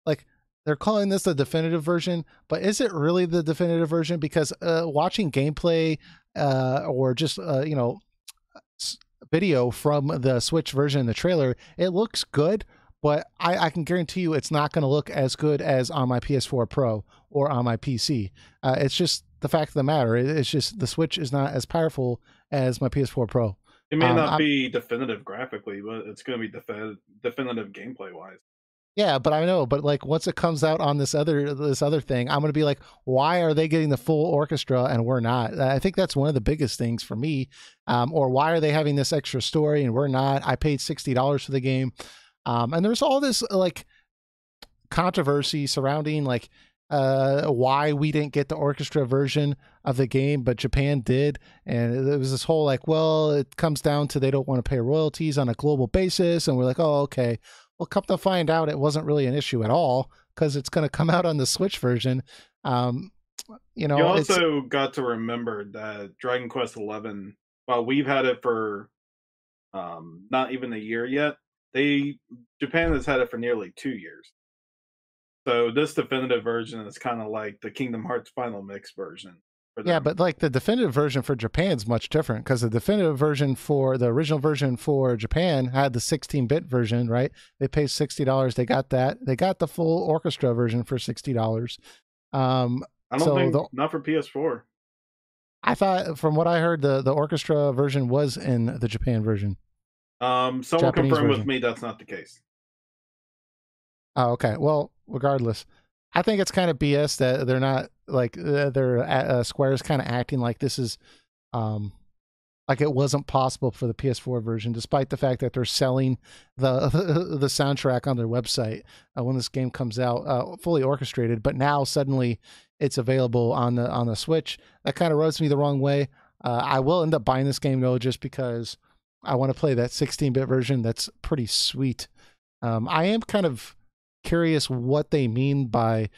like, they're calling this the definitive version, but is it really the definitive version? Because watching gameplay or just video from the Switch version in the trailer, it looks good, but I can guarantee you it's not going to look as good as on my PS4 Pro or on my PC. It's just the fact of the matter. It's just the Switch is not as powerful as my PS4 Pro. It may not I'm be definitive graphically, but it's gonna be definitive gameplay wise. Yeah, but I know, but like once it comes out on this other thing, I'm gonna be like, why are they getting the full orchestra and we're not? I think that's one of the biggest things for me. Or why are they having this extra story and we're not? I paid $60 for the game, and there's all this like controversy surrounding like why we didn't get the orchestra version of the game, but Japan did. And it was this whole like, well, it comes down to they don't want to pay royalties on a global basis. And we're like, oh, okay. Well, come to find out, it wasn't really an issue at all because it's going to come out on the Switch version. Um, You it's also got to remember that Dragon Quest XI, while we've had it for not even a year yet, they Japan has had it for nearly 2 years. So this definitive version is kind of like the Kingdom Hearts Final Mix version for Yeah, them. but like the definitive version for Japan is much different because the definitive version for the original version for Japan had the 16-bit version, right? They paid $60. They got that. They got the full orchestra version for $60. Um, I don't so think the not for PS4. I thought from what I heard, the orchestra version was in the Japan version, Someone Japanese confirmed with version. me that's not the case. Oh, okay. Well, regardless, I think it's kind of BS that they're not like they're Square's kind of acting like this is um like it wasn't possible for the PS4 version, despite the fact that they're selling the the soundtrack on their website when this game comes out, fully orchestrated. But now suddenly it's available on the Switch. That kind of rubs me the wrong way. I will end up buying this game though, just because I want to play that 16-bit version. That's pretty sweet. I am kind of curious what they mean by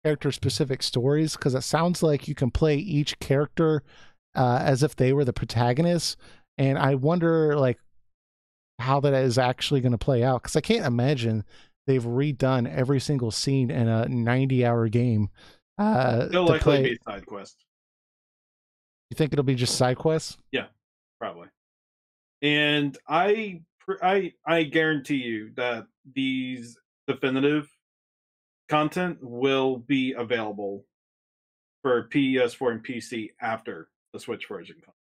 character specific stories because it sounds like you can play each character as if they were the protagonists, and I wonder like how that is actually going to play out because I can't imagine they've redone every single scene in a 90-hour game They'll to likely play. be side quest. You think it'll be just side quests? Yeah, probably. And I guarantee you that these definitive content will be available for PS4 and PC after the Switch version comes.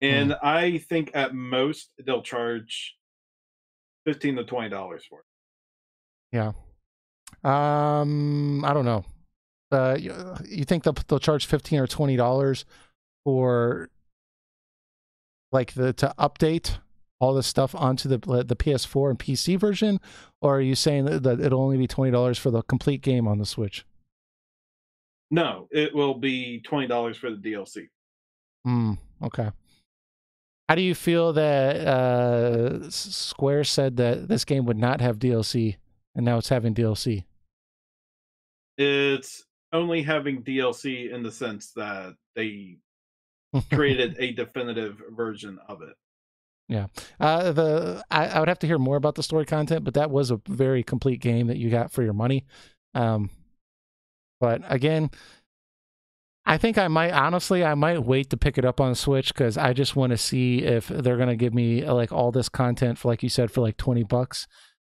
Hmm. And I think at most they'll charge $15 to $20 for it. Yeah. I don't know. You think they'll charge $15 or $20 for like to update all this stuff onto the PS4 and PC version, or are you saying that it'll only be $20 for the complete game on the Switch? No, it will be $20 for the DLC. Okay. How do you feel that Square said that this game would not have DLC, and now it's having DLC? It's only having DLC in the sense that they created a definitive version of it. Yeah. I would have to hear more about the story content, but that was a very complete game that you got for your money. But again, I think I might wait to pick it up on Switch because I just want to see if they're gonna give me like all this content for, like you said, for like $20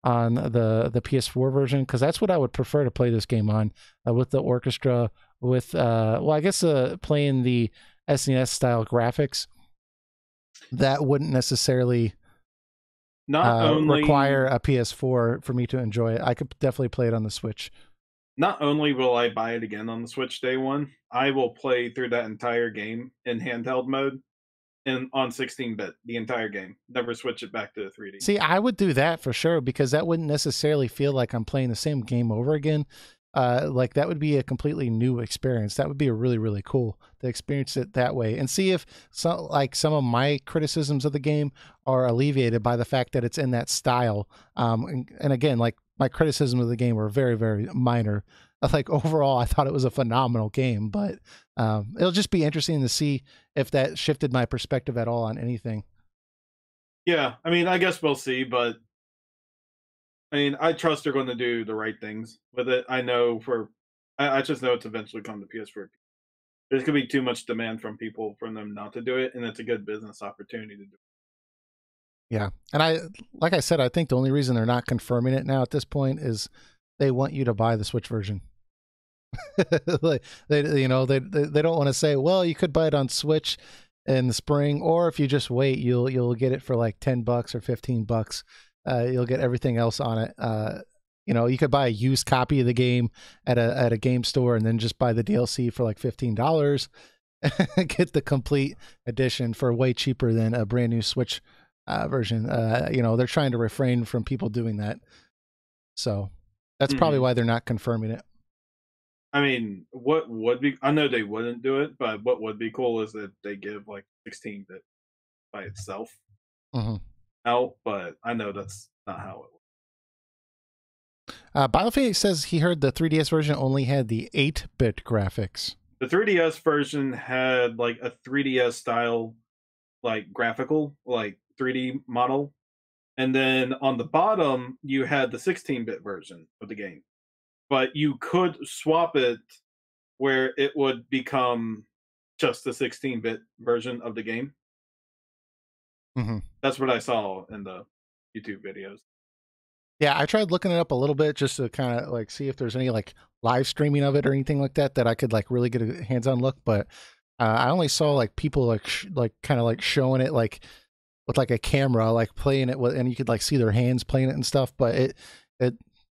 on the PS4 version, because that's what I would prefer to play this game on, with the orchestra, with well, I guess playing the SNES style graphics. That wouldn't necessarily Not only require a PS4 for me to enjoy it. I could definitely play it on the Switch. Not only will I buy it again on the Switch day one, I will play through that entire game in handheld mode and on 16-bit the entire game. Never switch it back to 3D. See, I would do that for sure because that wouldn't necessarily feel like I'm playing the same game over again. Like that would be a completely new experience. That would be a really, really cool to experience it that way and see if some of my criticisms of the game are alleviated by the fact that it's in that style. And again, like my criticism of the game were very, very minor. Like overall, I thought it was a phenomenal game, but it'll just be interesting to see if that shifted my perspective at all on anything. Yeah, I mean, I guess we'll see, but I mean, I trust they're going to do the right things with it. I just know it's eventually come to PS4. There's going to be too much demand from people for them not to do it, and it's a good business opportunity to do it. Yeah. And like I said, I think the only reason they're not confirming it now at this point is they want you to buy the Switch version. Like, they don't want to say, well, you could buy it on Switch in the spring, or if you just wait, you'll get it for like $10 or $15. You'll get everything else on it. You could buy a used copy of the game at a game store and then just buy the DLC for like $15. Get the complete edition for way cheaper than a brand new Switch version. They're trying to refrain from people doing that. So that's probably why they're not confirming it. I mean, what would be, I know they wouldn't do it, but what would be cool is that they give like 16-bit by itself out, but I know that's not how it works. Biofate says he heard the 3DS version only had the 8-bit graphics. The 3DS version had like a 3DS style, like graphical, like 3D model. And then on the bottom, you had the 16-bit version of the game. But you could swap it where it would become just the 16-bit version of the game. That's what I saw in the YouTube videos. Yeah, I tried looking it up a little bit just to kind of like see if there's any like live streaming of it or anything like that I could like really get a hands-on look. But I only saw like people like kind of like showing it like with like a camera, like playing it with, and you could like see their hands playing it and stuff. But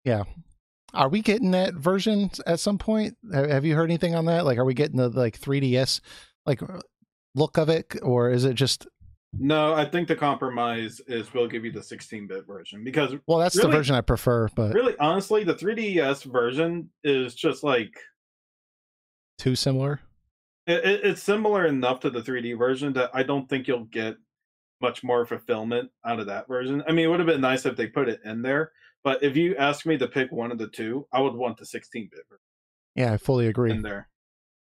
yeah. Are we getting that version at some point? Have you heard anything on that? Like, are we getting the like 3DS like look of it, or is it just? No, I think the compromise is we'll give you the 16-bit version because well, that's really, the version I prefer. But really, honestly, the 3DS version is just like too similar. It's similar enough to the 3D version that I don't think you'll get much more fulfillment out of that version. I mean, it would have been nice if they put it in there, but if you ask me to pick one of the two, I would want the 16-bit version. Yeah, I fully agree. In there,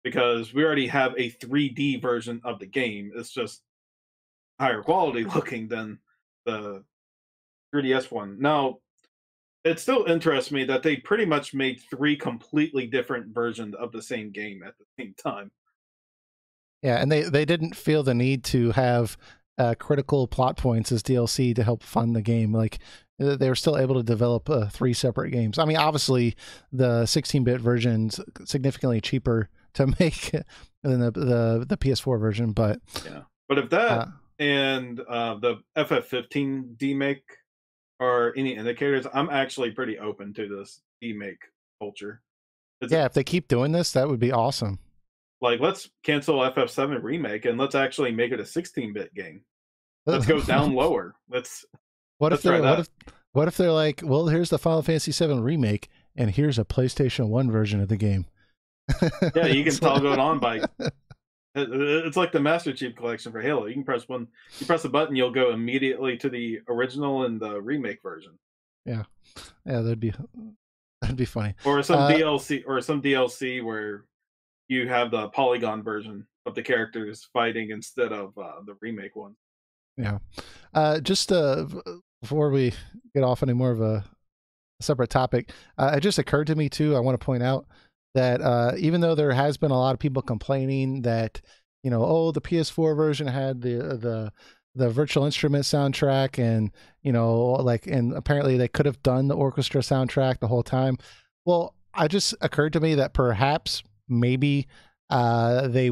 because we already have a 3D version of the game. It's just higher quality looking than the 3DS one. Now, it still interests me that they pretty much made 3 completely different versions of the same game at the same time. Yeah, and they didn't feel the need to have critical plot points as DLC to help fund the game. Like they were still able to develop three separate games. I mean, obviously the 16-bit version's significantly cheaper to make than the PS4 version, but yeah. But if uh, that and the FF15 demake are any indicators, I'm actually pretty open to this demake culture. It's yeah, if they keep doing this, that would be awesome. like, let's cancel FF7 remake and let's actually make it a 16-bit game. Let's go down lower. What if Let's try they're that. what if they're like, well, here's the Final Fantasy VII remake, and here's a PlayStation 1 version of the game. Yeah, you can It's like- toggle it on by. It's like the Master Chief Collection for Halo. You can press one, you press a button, you'll go immediately to the original and the remake version, yeah, yeah, that'd be funny. or some DLC where you have the polygon version of the characters fighting instead of the remake one. Yeah. Just before we get off any more of a separate topic, it just occurred to me too. I want to point out that even though there has been a lot of people complaining that oh, the PS4 version had the virtual instrument soundtrack, and and apparently they could have done the orchestra soundtrack the whole time. Well, it just occurred to me that perhaps maybe they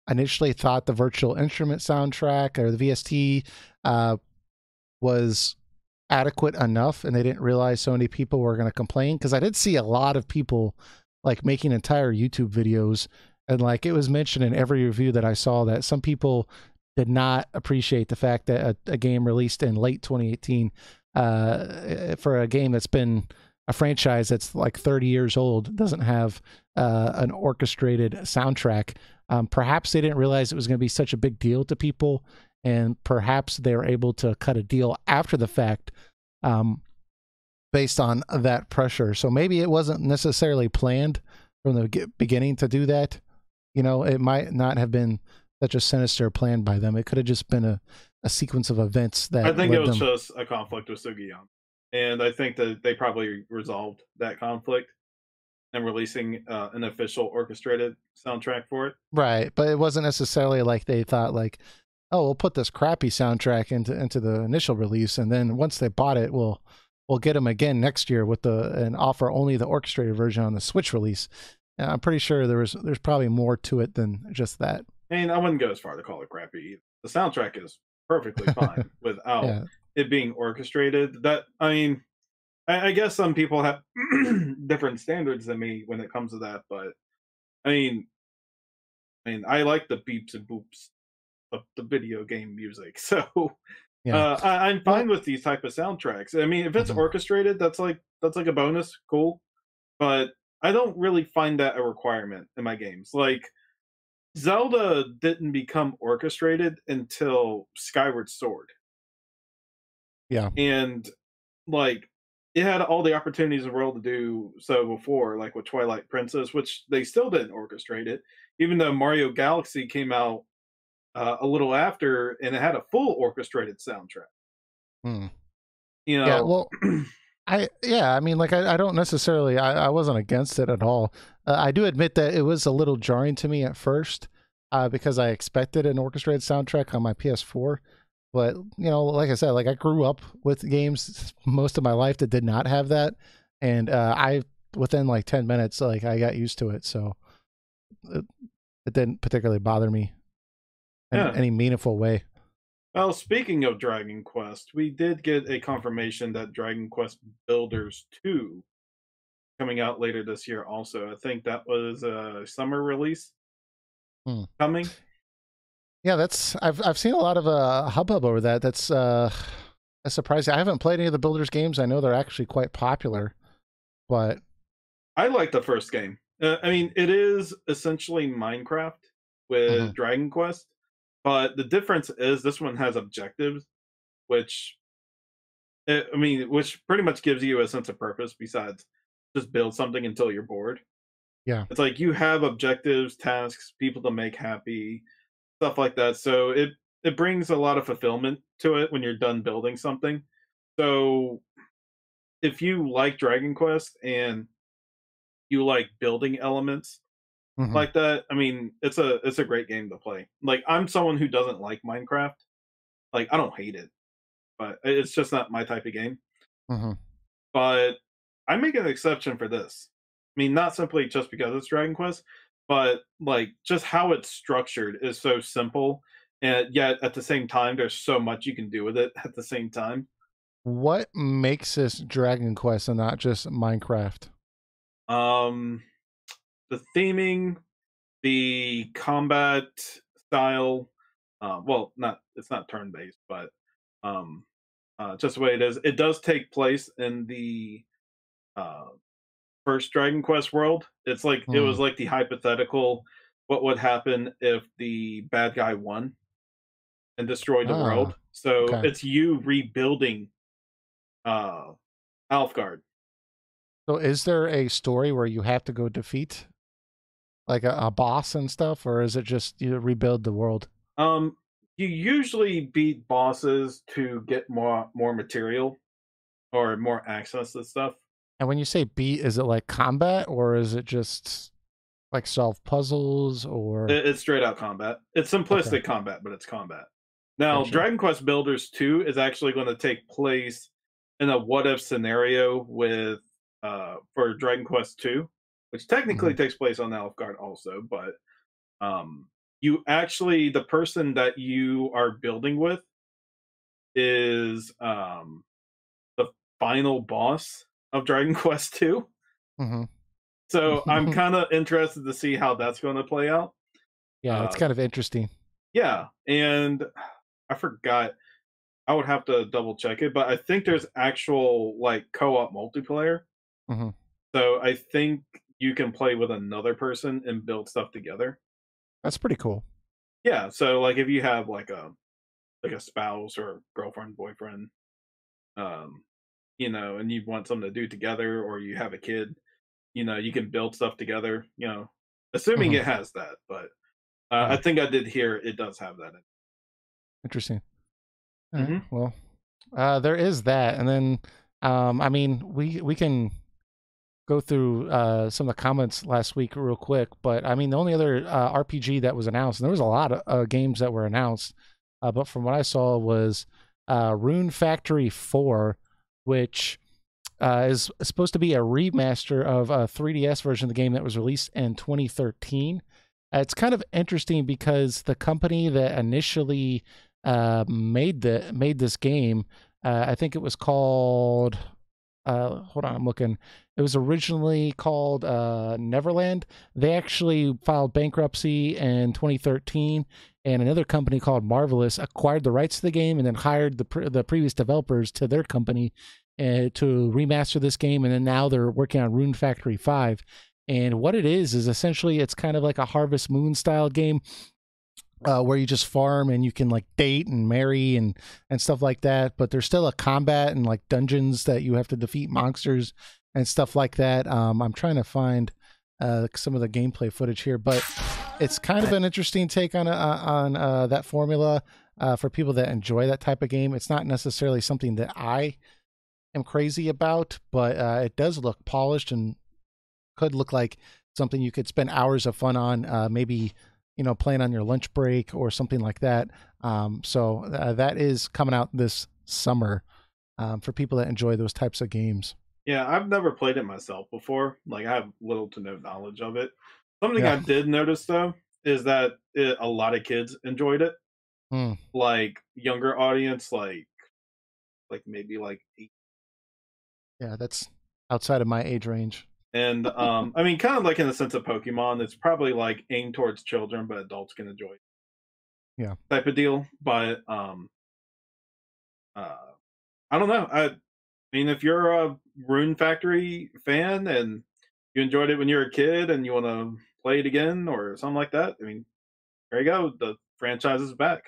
initially thought the virtual instrument soundtrack or the VST was adequate enough, and they didn't realize so many people were going to complain. Because I did see a lot of people like making entire YouTube videos, and like it was mentioned in every review that I saw that some people did not appreciate the fact that a game released in late 2018 for a game that's been a franchise that's like 30 years old doesn't have an orchestrated soundtrack. Perhaps they didn't realize it was going to be such a big deal to people, and perhaps they were able to cut a deal after the fact based on that pressure. So maybe it wasn't necessarily planned from the beginning to do that. It might not have been such a sinister plan by them. It could have just been a sequence of events that I think led it was them. just a conflict with Sugiyama, and I think that they probably resolved that conflict and releasing an official orchestrated soundtrack for it. Right, but it wasn't necessarily like they thought like, oh, we'll put this crappy soundtrack into the initial release, and then once they bought it, we'll get them again next year with and offer only the orchestrated version on the Switch release. And I'm pretty sure there's probably more to it than just that. And I wouldn't go as far to call it crappy. The soundtrack is perfectly fine without Yeah, it being orchestrated. That I mean, I guess some people have different standards than me when it comes to that, but I mean, I like the beeps and boops of the video game music, so yeah. I'm Well, fine with these type of soundtracks. I mean, if it's mhm. orchestrated, that's like a bonus, cool. But I don't really find that a requirement in my games. Like Zelda didn't become orchestrated until Skyward Sword, Yeah, and like it had all the opportunities in the world to do so before, like with Twilight Princess, which they still didn't orchestrate it, even though Mario Galaxy came out a little after and it had a full orchestrated soundtrack. hmm. You Yeah. know, Well, I mean, like, I don't necessarily, I wasn't against it at all. I do admit that it was a little jarring to me at first because I expected an orchestrated soundtrack on my PS4. But, like I said, like I grew up with games most of my life that did not have that. And within like 10 minutes, like I got used to it. So it, it didn't particularly bother me in yeah. any meaningful way. Well, speaking of Dragon Quest, we did get a confirmation that Dragon Quest Builders 2 coming out later this year also. I think that was a summer release Hmm. coming. Yeah, I've seen a lot of hubbub over that. That's surprising. I haven't played any of the Builders games. I know they're actually quite popular, but I like the first game. I mean, it is essentially Minecraft mhm, with Dragon Quest, but the difference is this one has objectives, which I mean, which pretty much gives you a sense of purpose besides just build something until you're bored. yeah, It's like you have objectives, tasks, people to make happy, stuff like that. So it brings a lot of fulfillment to it when you're done building something. So if you like Dragon Quest and you like building elements, Hmm. like that. I mean, it's a great game to play. Like, I'm someone who doesn't like Minecraft. Like, I don't hate it, but it's just not my type of game. Hmm. But I make an exception for this. I mean, not simply just because it's Dragon Quest, but like just how it's structured is so simple, and yet at the same time, there's so much you can do with it at the same time. What makes this Dragon Quest and not just Minecraft? Um, the theming, the combat style, well, not it's not turn based, but um, just the way it is. It does take place in the uh, first Dragon Quest world. It's like it Hmm. was like the hypothetical what would happen if the bad guy won and destroyed the world. Ah, So okay. it's you rebuilding uh Alfgard. So is there a story where you have to go defeat like a boss and stuff, or is it just you rebuild the world? Um you usually beat bosses to get more material or more access to stuff. And when you say beat, is it like combat or is it just like solve puzzles or It's straight out combat. It's okay, simplistic combat, but it's combat. Now, gotcha. Dragon Quest Builders 2 is actually going to take place in a what if scenario with for Dragon Quest 2, which technically Hmm. takes place on Alfgard also, but you actually the person that you are building with is the final boss of Dragon Quest 2. Hmm. So I'm kind of interested to see how that's going to play out. Yeah, it's Uh kind of interesting. yeah, and I forgot. I would have to double check it, but I think there's actual like co-op multiplayer. Hmm. So I think you can play with another person and build stuff together. That's pretty cool. Yeah, so like if you have like a spouse or girlfriend, boyfriend, um, and you want something to do together, or you have a kid, you can build stuff together. Assuming Hmm. it has that, but I Yeah, think I did hear it does have that. interesting. All right. Mm-hmm. Well, there is that, and then I mean, we can go through some of the comments last week real quick, but I mean, the only other RPG that was announced, and there was a lot of games that were announced, but from what I saw was Rune Factory 4, which is supposed to be a remaster of a 3DS version of the game that was released in 2013. It's kind of interesting because the company that initially made this game, I think it was called. Hold on, I'm looking. It was originally called Neverland. They actually filed bankruptcy in 2013, and another company called Marvelous acquired the rights to the game and then hired the previous developers to their company to remaster this game. And then now they're working on Rune Factory 5. And what it is essentially it's kind of like a Harvest Moon style game where you just farm and you can like date and marry and stuff like that. But there's still a combat and like dungeons that you have to defeat monsters and stuff like that. I'm trying to find some of the gameplay footage here, but it's kind of an interesting take on that formula for people that enjoy that type of game. It's not necessarily something that I am crazy about, but it does look polished and could look like something you could spend hours of fun on, maybe playing on your lunch break or something like that. So that is coming out this summer for people that enjoy those types of games. Yeah, I've never played it myself before. Like, I have little to no knowledge of it. Something Yeah. I did notice though is that a lot of kids enjoyed it, Hmm. like younger audience, like maybe like eight. Yeah, that's outside of my age range. And I mean, kind of like in the sense of Pokemon, it's probably like aimed towards children, but adults can enjoy it Yeah. type of deal. But uh, I don't know. I mean, if you're a Rune Factory fan and you enjoyed it when you were a kid and you want to play it again or something like that, I mean, there you go. The franchise is back.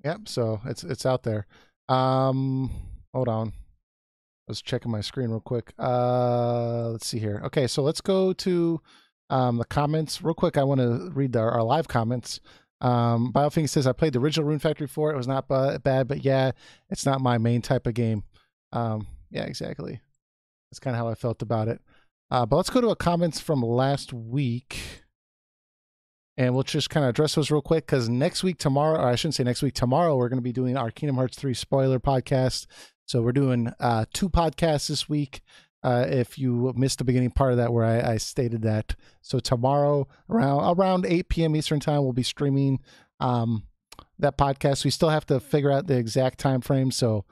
Yep. So it's out there. Um, Hold on. I was checking my screen real quick. Let's see here. Okay, so let's go to the comments real quick. I want to read our live comments. Biofink says, I played the original Rune Factory 4. It was not bad, but yeah, it's not my main type of game. Yeah, exactly. That's kind of how I felt about it. But let's go to a comments from last week. and we'll just kind of address those real quick because next week, tomorrow, or I shouldn't say next week, tomorrow, we're going to be doing our Kingdom Hearts 3 spoiler podcast. So we're doing 2 podcasts this week. If you missed the beginning part of that where I stated that. So tomorrow around 8 p.m. Eastern time, we'll be streaming that podcast. We still have to figure out the exact time frame, so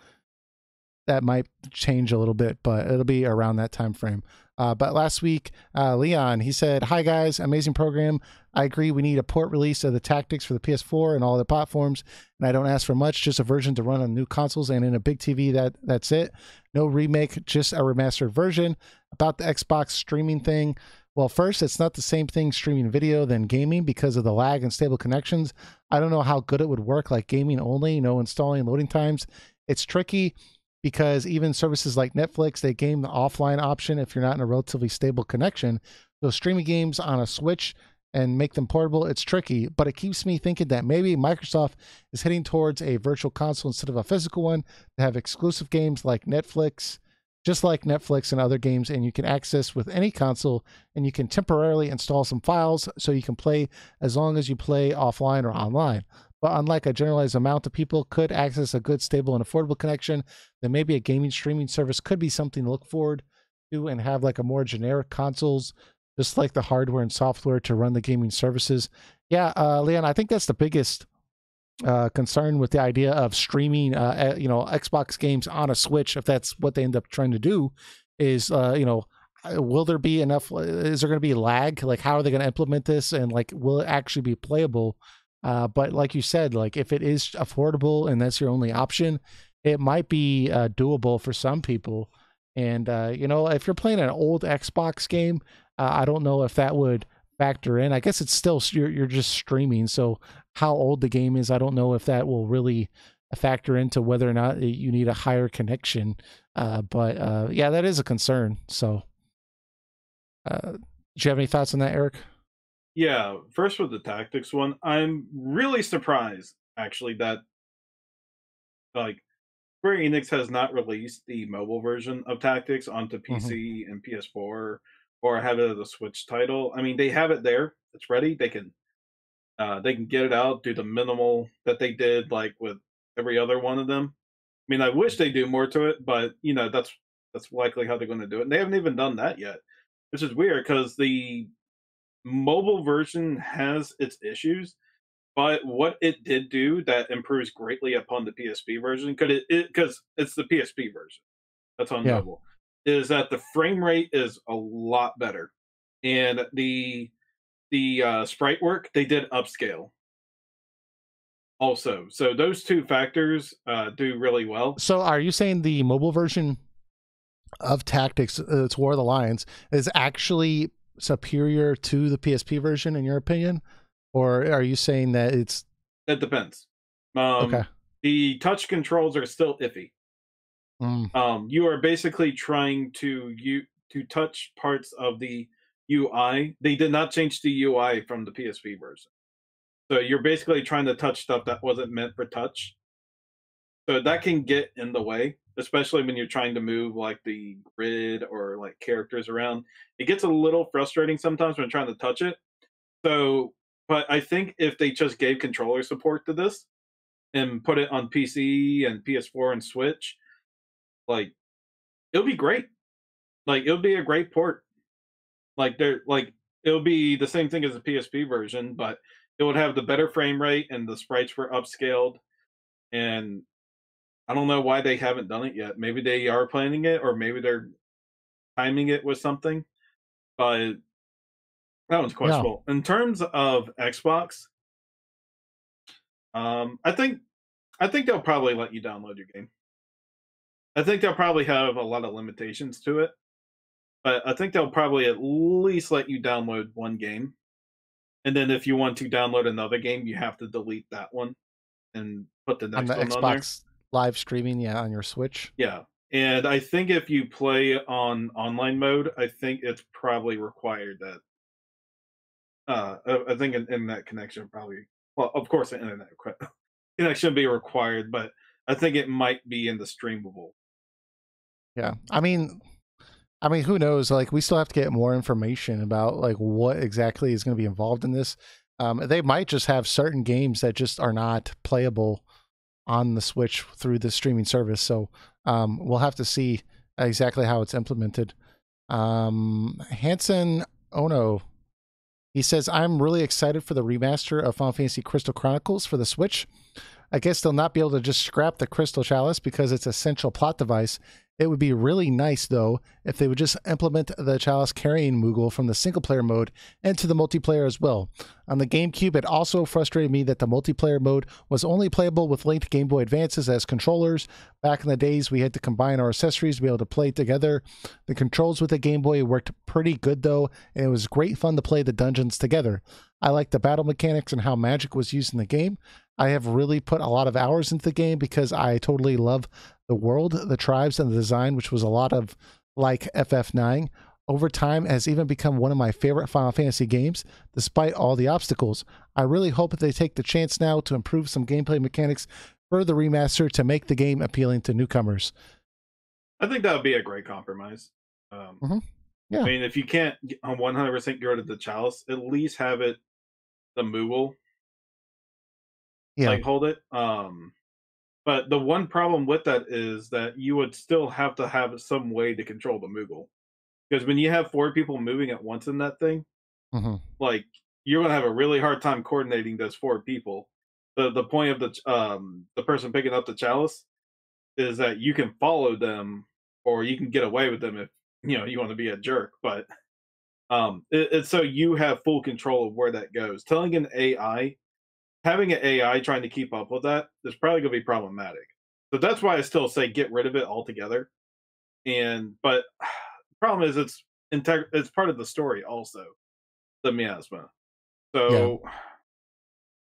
that might change a little bit, but it'll be around that time frame. But last week, Leon, he said, "Hi guys, amazing program. I agree we need a port release of the Tactics for the PS4 and all the platforms, and I don't ask for much, just a version to run on new consoles and in a big TV. That's it. No remake, just a remastered version." About the Xbox streaming thing, well, first, it's not the same thing streaming video than gaming because of the lag and stable connections. I don't know how good it would work like gaming only, no installing, loading times. It's tricky because even services like Netflix, they game the offline option if you're not in a relatively stable connection. So streaming games on a Switch and make them portable, it's tricky, but it keeps me thinking that maybe Microsoft is heading towards a virtual console instead of a physical one to have exclusive games like Netflix, just like Netflix and other games, and you can access with any console, and you can temporarily install some files so you can play as long as you play offline or online. But unlike a generalized amount of people could access a good, stable, and affordable connection, then maybe a gaming streaming service could be something to look forward to and have like a more generic consoles, just like the hardware and software to run the gaming services. Yeah, Leon, I think that's the biggest concern with the idea of streaming, Xbox games on a Switch, if that's what they end up trying to do, is, will there be enough, is there going to be lag? Like, how are they going to implement this? And like, will it actually be playable? But like you said, like if it is affordable and that's your only option, it might be doable for some people. And, if you're playing an old Xbox game, I don't know if that would factor in. I guess it's still, you're just streaming. So how old the game is, I don't know if that will really factor into whether or not you need a higher connection. But yeah, that is a concern. So do you have any thoughts on that, Eric? Yeah, first with the Tactics one, I'm really surprised actually that like Square Enix has not released the mobile version of Tactics onto Mm-hmm. PC and PS4 or have it as a Switch title. I mean, they have it there; it's ready. They can get it out, do the minimal that they did like with every other one of them. I mean, I wish they do more to it, but that's likely how they're going to do it. And they haven't even done that yet, which is weird because the mobile version has its issues. But what it did do that improves greatly upon the PSP version, because it's the PSP version that's on Yeah. mobile, is that the frame rate is a lot better, and the sprite work they did upscale also. So those two factors do really well. So are you saying the mobile version of Tactics, it's War of the Lions, is actually superior to the PSP version in your opinion? Or are you saying that it's It depends. okay? The touch controls are still iffy. Mm, You are basically trying to touch parts of the UI. They did not change the UI from the PSP version. So you're basically trying to touch stuff that wasn't meant for touch. So that can get in the way, especially when you're trying to move like the grid or like characters around. It gets a little frustrating sometimes when trying to touch it. So, but I think if they just gave controller support to this and put it on PC and PS4 and Switch, like it'll be great. Like it'll be a great port. Like it'll be the same thing as the PSP version, but it would have the better frame rate and the sprites were upscaled. And I don't know why they haven't done it yet. Maybe they are planning it, or maybe they're timing it with something. But that one's yeah. questionable. In terms of Xbox, I think they'll probably let you download your game. I think they'll probably have a lot of limitations to it, but I think they'll probably at least let you download one game. And then if you want to download another game, you have to delete that one and put the On the next one on there. Xbox live streaming, yeah, on your Switch. Yeah. And I think if you play on online mode, I think it's probably required that I think an internet connection probably, well, of course an internet connection be required, but I think it might be in the streamable. Yeah. I mean, who knows? Like, we still have to get more information about like what exactly is going to be involved in this. They might just have certain games that just are not playable on the Switch through the streaming service. So we'll have to see exactly how it's implemented. Hanson Ono, he says, I'm really excited for the remaster of Final Fantasy Crystal Chronicles for the Switch. I guess they'll not be able to just scrap the Crystal Chalice because it's a central plot device. It would be really nice, though, if they would just implement the Chalice carrying Moogle from the single-player mode into the multiplayer as well. On the GameCube, it also frustrated me that the multiplayer mode was only playable with linked Game Boy Advances as controllers. Back in the days, we had to combine our accessories to be able to play together. The controls with the Game Boy worked pretty good, though, and it was great fun to play the dungeons together. I liked the battle mechanics and how magic was used in the game. I have really put a lot of hours into the game because I totally love the world, the tribes, and the design, which was a lot of like FF9. Over time, it has even become one of my favorite Final Fantasy games, despite all the obstacles. I really hope that they take the chance now to improve some gameplay mechanics for the remaster to make the game appealing to newcomers. I think that would be a great compromise. Yeah. I mean, if you can't 100% get rid of the Chalice, at least have it the Moogle like hold it. But the one problem with that is that you would still have to have some way to control the Moogle, because when you have 4 people moving at once in that thing, like you're gonna have a really hard time coordinating those 4 people. The point of the person picking up the Chalice is that you can follow them or you can get away with them if you want to be a jerk, but it's so you have full control of where that goes. Telling an AI Having an AI trying to keep up with that is probably going to be problematic. So that's why I still say get rid of it altogether. But the problem is it's part of the story also, the miasma. So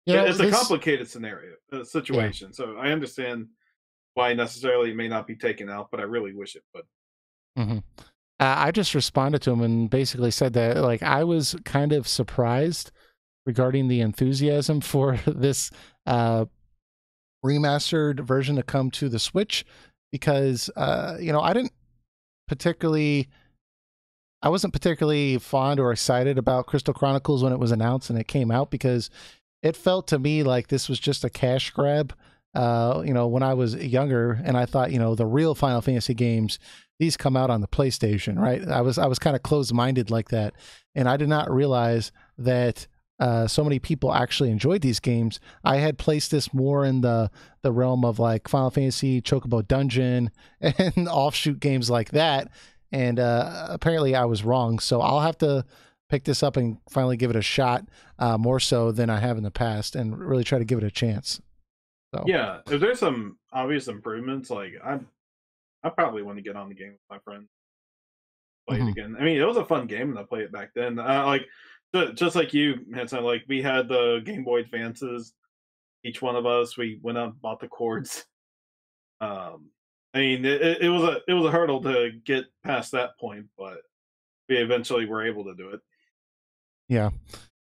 it's a complicated situation. So I understand why necessarily it may not be taken out, but I really wish it would. I just responded to him and basically said that like I was kind of surprised regarding the enthusiasm for this remastered version to come to the Switch, because I wasn't particularly fond or excited about Crystal Chronicles when it was announced and it came out, because it felt to me like this was just a cash grab. When I was younger, and I thought, the real Final Fantasy games, these come out on the PlayStation, right? I was kind of closed-minded like that, and I did not realize that so many people actually enjoyed these games. I had placed this more in the realm of like Final Fantasy Chocobo Dungeon and offshoot games like that, and apparently I was wrong. So I'll have to pick this up and finally give it a shot, more so than I have in the past, and really try to give it a chance. So. Yeah, if there's some obvious improvements, like I probably want to get on the game with my friend, play it again. I mean, it was a fun game, and I played it back then. Just like you, Hanson, like we had the Game Boy Advances. Each one of us, we went out and bought the cords. I mean, it was a hurdle to get past that point, but we eventually were able to do it. Yeah.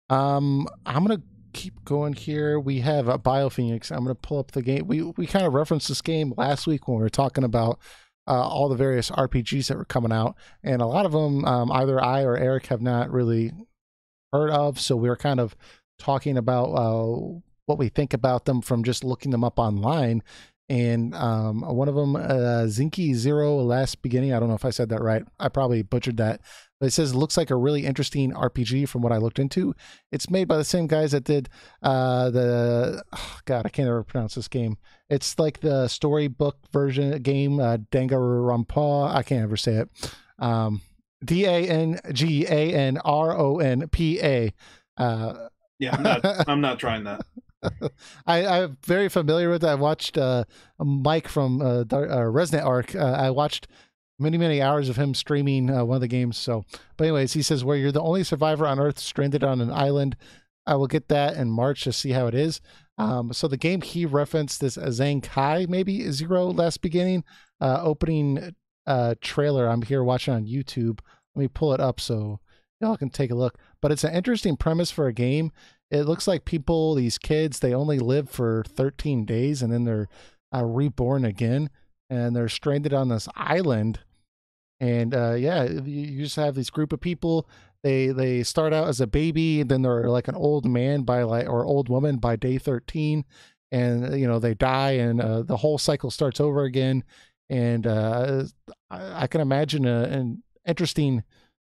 I'm gonna keep going here. We have BioPhoenix. I'm gonna pull up the game. We kind of referenced this game last week when we were talking about all the various RPGs that were coming out, and a lot of them either I or Eric have not really heard of, so we're kind of talking about what we think about them from just looking them up online. And one of them, Zinky Zero Last Beginning, I don't know if I said that right, I probably butchered that, but it says it looks like a really interesting RPG from what I looked into. It's made by the same guys that did God, I can't ever pronounce this game. It's like the storybook version game, Danganronpa, I can't ever say it. Danganronpa. Yeah, I'm not trying that. I'm very familiar with it. I watched Mike from Resnet Arc. I watched many hours of him streaming one of the games. So, but anyways, he says, where you're the only survivor on Earth stranded on an island. I will get that in March to see how it is. So the game he referenced is Zankai, maybe Zero Last Beginning, opening trailer. I'm here watching on YouTube. Let me pull it up so y'all can take a look. But it's an interesting premise for a game. It looks like people, these kids, they only live for 13 days and then they're reborn again, and they're stranded on this island. And you just have this group of people they start out as a baby, then they're like an old man by like or old woman by day 13, and they die, and the whole cycle starts over again. And I can imagine an interesting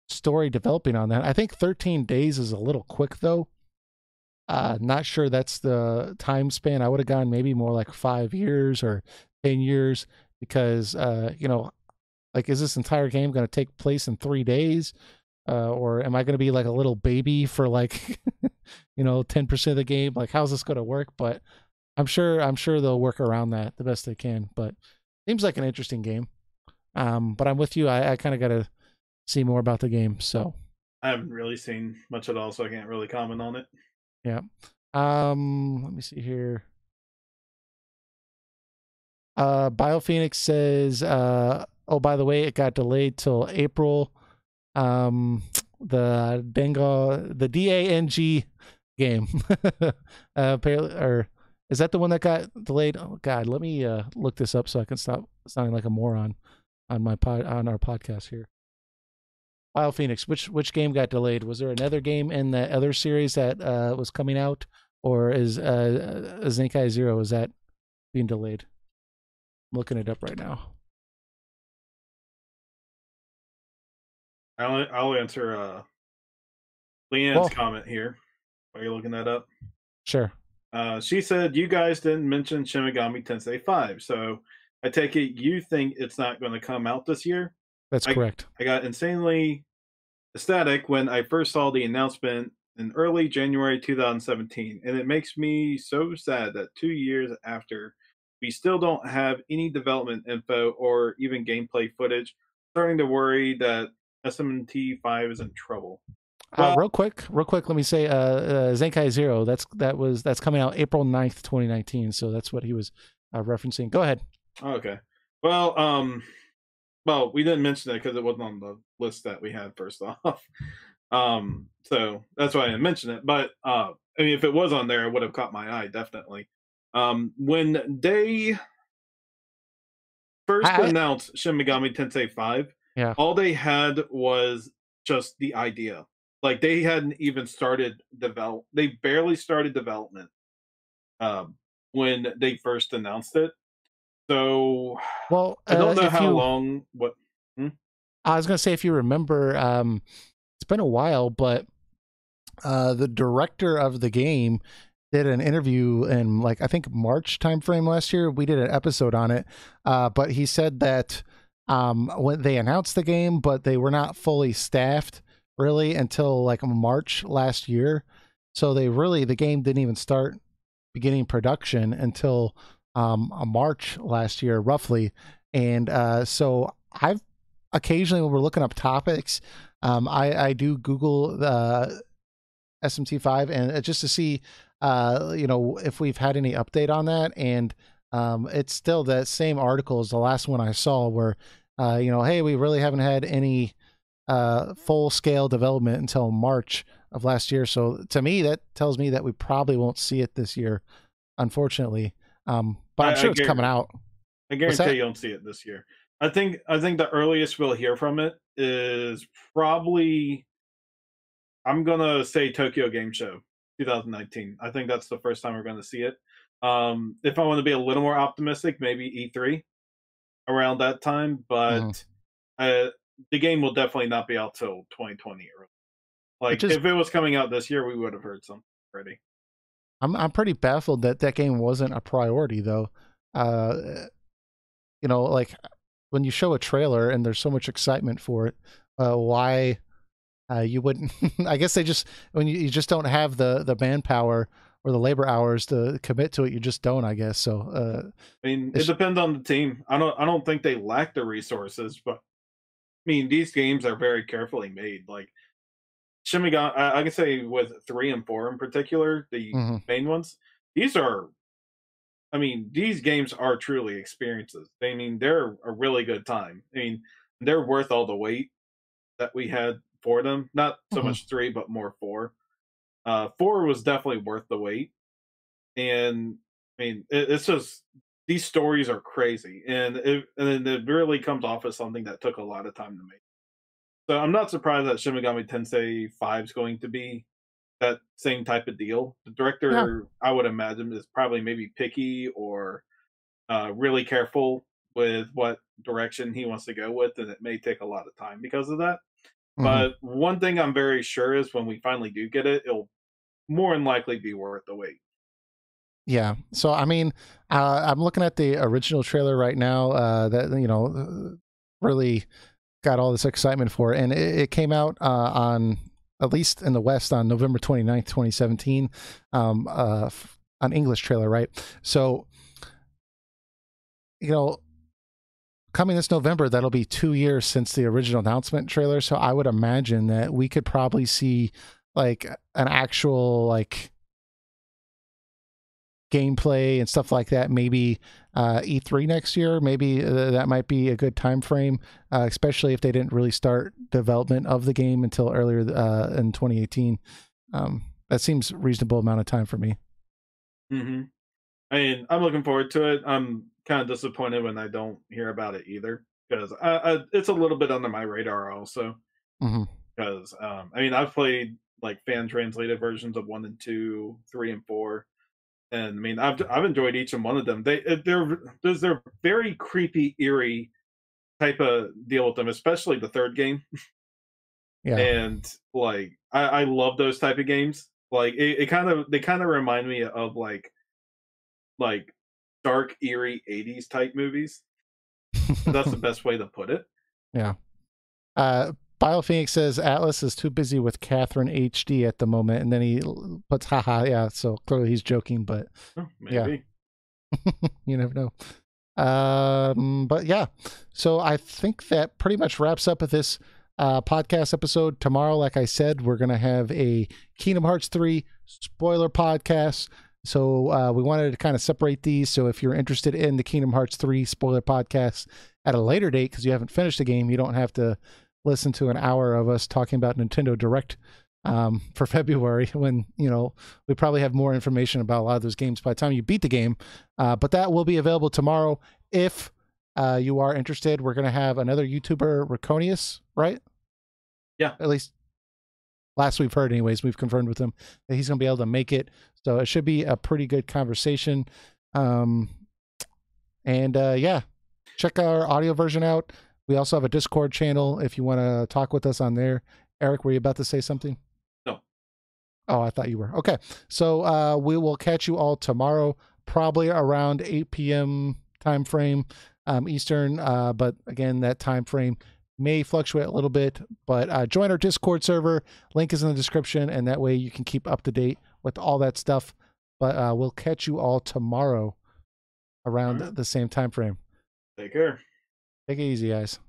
story developing on that. I think 13 days is a little quick though. Not sure that's the time span. I would have gone maybe more like 5 years or 10 years because, like, is this entire game going to take place in 3 days? Or am I going to be like a little baby for like, 10% of the game? Like, how's this going to work? But I'm sure they'll work around that the best they can. But seems like an interesting game. But I'm with you. I kind of got to see more about the game. So, I haven't really seen much at all, so I can't really comment on it. yeah. Let me see here. BioPhoenix says, oh, by the way, it got delayed till April. The DANG game. Apparently, or is that the one that got delayed? Oh God, let me look this up so I can stop sounding like a moron on our podcast here. BioPhoenix, which game got delayed? Was there another game in the other series that was coming out, or is Zenkai Zero, is that being delayed? I'm looking it up right now. I'll answer Leanne's Well, comment here. Are you looking that up? sure. She said you guys didn't mention Shin Megami Tensei 5, so I take it you think it's not going to come out this year. That's I correct. I got insanely ecstatic when I first saw the announcement in early January 2017, and it makes me so sad that 2 years after, we still don't have any development info or even gameplay footage. Starting to worry that SMT 5 is in trouble. Well, Real quick, let me say, Zenkai Zero. That's coming out April 9th, 2019. So that's what he was referencing. Go ahead. okay. Well, we didn't mention it because it wasn't on the list that we had first off. So that's why I didn't mention it. But I mean, if it was on there, it would have caught my eye definitely. When they first I announced Shin Megami Tensei 5, yeah. all they had was just the idea. Like they hadn't even started develop. They barely started development um, when they first announced it. So Well, I don't know if how you, long. What? Hmm? I was gonna say, if you remember, it's been a while, but the director of the game did an interview in like I think March timeframe last year. We did an episode on it, but he said that when they announced the game, but they were not fully staffed really until like March last year. So the game didn't even start beginning production until March last year, roughly. And so I've occasionally when we're looking up topics, I do Google the SMT5 and just to see if we've had any update on that. And it's still that same article as the last one I saw where hey, we really haven't had any full scale development until March of last year. So to me, that tells me that we probably won't see it this year, unfortunately. But I'm I sure it's coming out. I What's guarantee that? you don't see it this year. I think the earliest we'll hear from it is probably I'm gonna say Tokyo Game Show 2019. I think that's the first time we're gonna see it. If I want to be a little more optimistic, maybe E3 around that time, Mhm. but the game will definitely not be out till 2020 or Which like is if it was coming out this year, we would have heard something already. I'm pretty baffled that that game wasn't a priority though. Uh, like when you show a trailer and there's so much excitement for it, why you wouldn't? I guess they just when you just don't have the manpower or the labor hours to commit to it, you just don't. I guess so. I mean, it It's depends on the team. I don't think they lack the resources, but I mean, these games are very carefully made. Like Shimigan, I can say with 3 and 4 in particular, the mhm. main ones. These are, I mean, these games are truly experiences. I mean, they're a really good time. I mean, they're worth all the wait that we had for them. Not so Mhm. much 3, but more 4. 4 was definitely worth the wait, and I mean, it's just these stories are crazy, and it really comes off as something that took a lot of time to make. So I'm not surprised that Shin Megami Tensei 5 is going to be that same type of deal. The Yeah. director, I would imagine, is probably maybe picky or really careful with what direction he wants to go with, and it may take a lot of time because of that. Hmm. But one thing I'm very sure is when we finally do get it, it'll more than likely be worth the wait. Yeah. So I mean, I'm looking at the original trailer right now. That really got all this excitement for it, and it came out on, at least in the West, on November 29th, 2017, on English trailer, right? So you know, coming this November, that'll be 2 years since the original announcement trailer. So I would imagine that we could probably see like an actual like gameplay and stuff like that. Maybe E3 next year. Maybe that might be a good time frame, especially if they didn't really start development of the game until earlier in 2018. That seems reasonable amount of time for me. Hmm. I mean, I'm looking forward to it. I'm kind of disappointed when I don't hear about it either because it's a little bit under my radar also. Hmm. Because I mean, I've played like fan translated versions of 1 and 2, 3 and 4, and I mean, I've enjoyed each and one of them. They're very creepy, eerie type of deal with them, especially the third game. Yeah. And like, I love those type of games. Like, it kind of they kind of remind me of like dark, eerie '80s type movies. If that's the best way to put it. Yeah. Uh, BioPhoenix says Atlas is too busy with Catherine HD at the moment, and then he puts haha, yeah. So clearly he's joking, but Oh, yeah, maybe. you never know. But yeah, so I think that pretty much wraps up with this podcast episode. Tomorrow, like I said, we're gonna have a Kingdom Hearts 3 spoiler podcast. So we wanted to kind of separate these. So if you're interested in the Kingdom Hearts 3 spoiler podcast at a later date, because you haven't finished the game, you don't have to listen to an hour of us talking about Nintendo Direct for February, when we probably have more information about a lot of those games by the time you beat the game. But that will be available tomorrow if you are interested. We're going to have another YouTuber, Raconius, right? Yeah. At least last we've heard, anyways. We've confirmed with him that he's going to be able to make it. So it should be a pretty good conversation. Yeah, check our audio version out. We also have a Discord channel if you want to talk with us on there. Eric, were you about to say something? No. Oh, I thought you were. Okay. So we will catch you all tomorrow, probably around 8 p.m. time frame Eastern. But again, that time frame may fluctuate a little bit. But join our Discord server. Link is in the description, and that way you can keep up to date with all that stuff. But we'll catch you all tomorrow around All right. the same time frame. Take care. Take it easy, guys.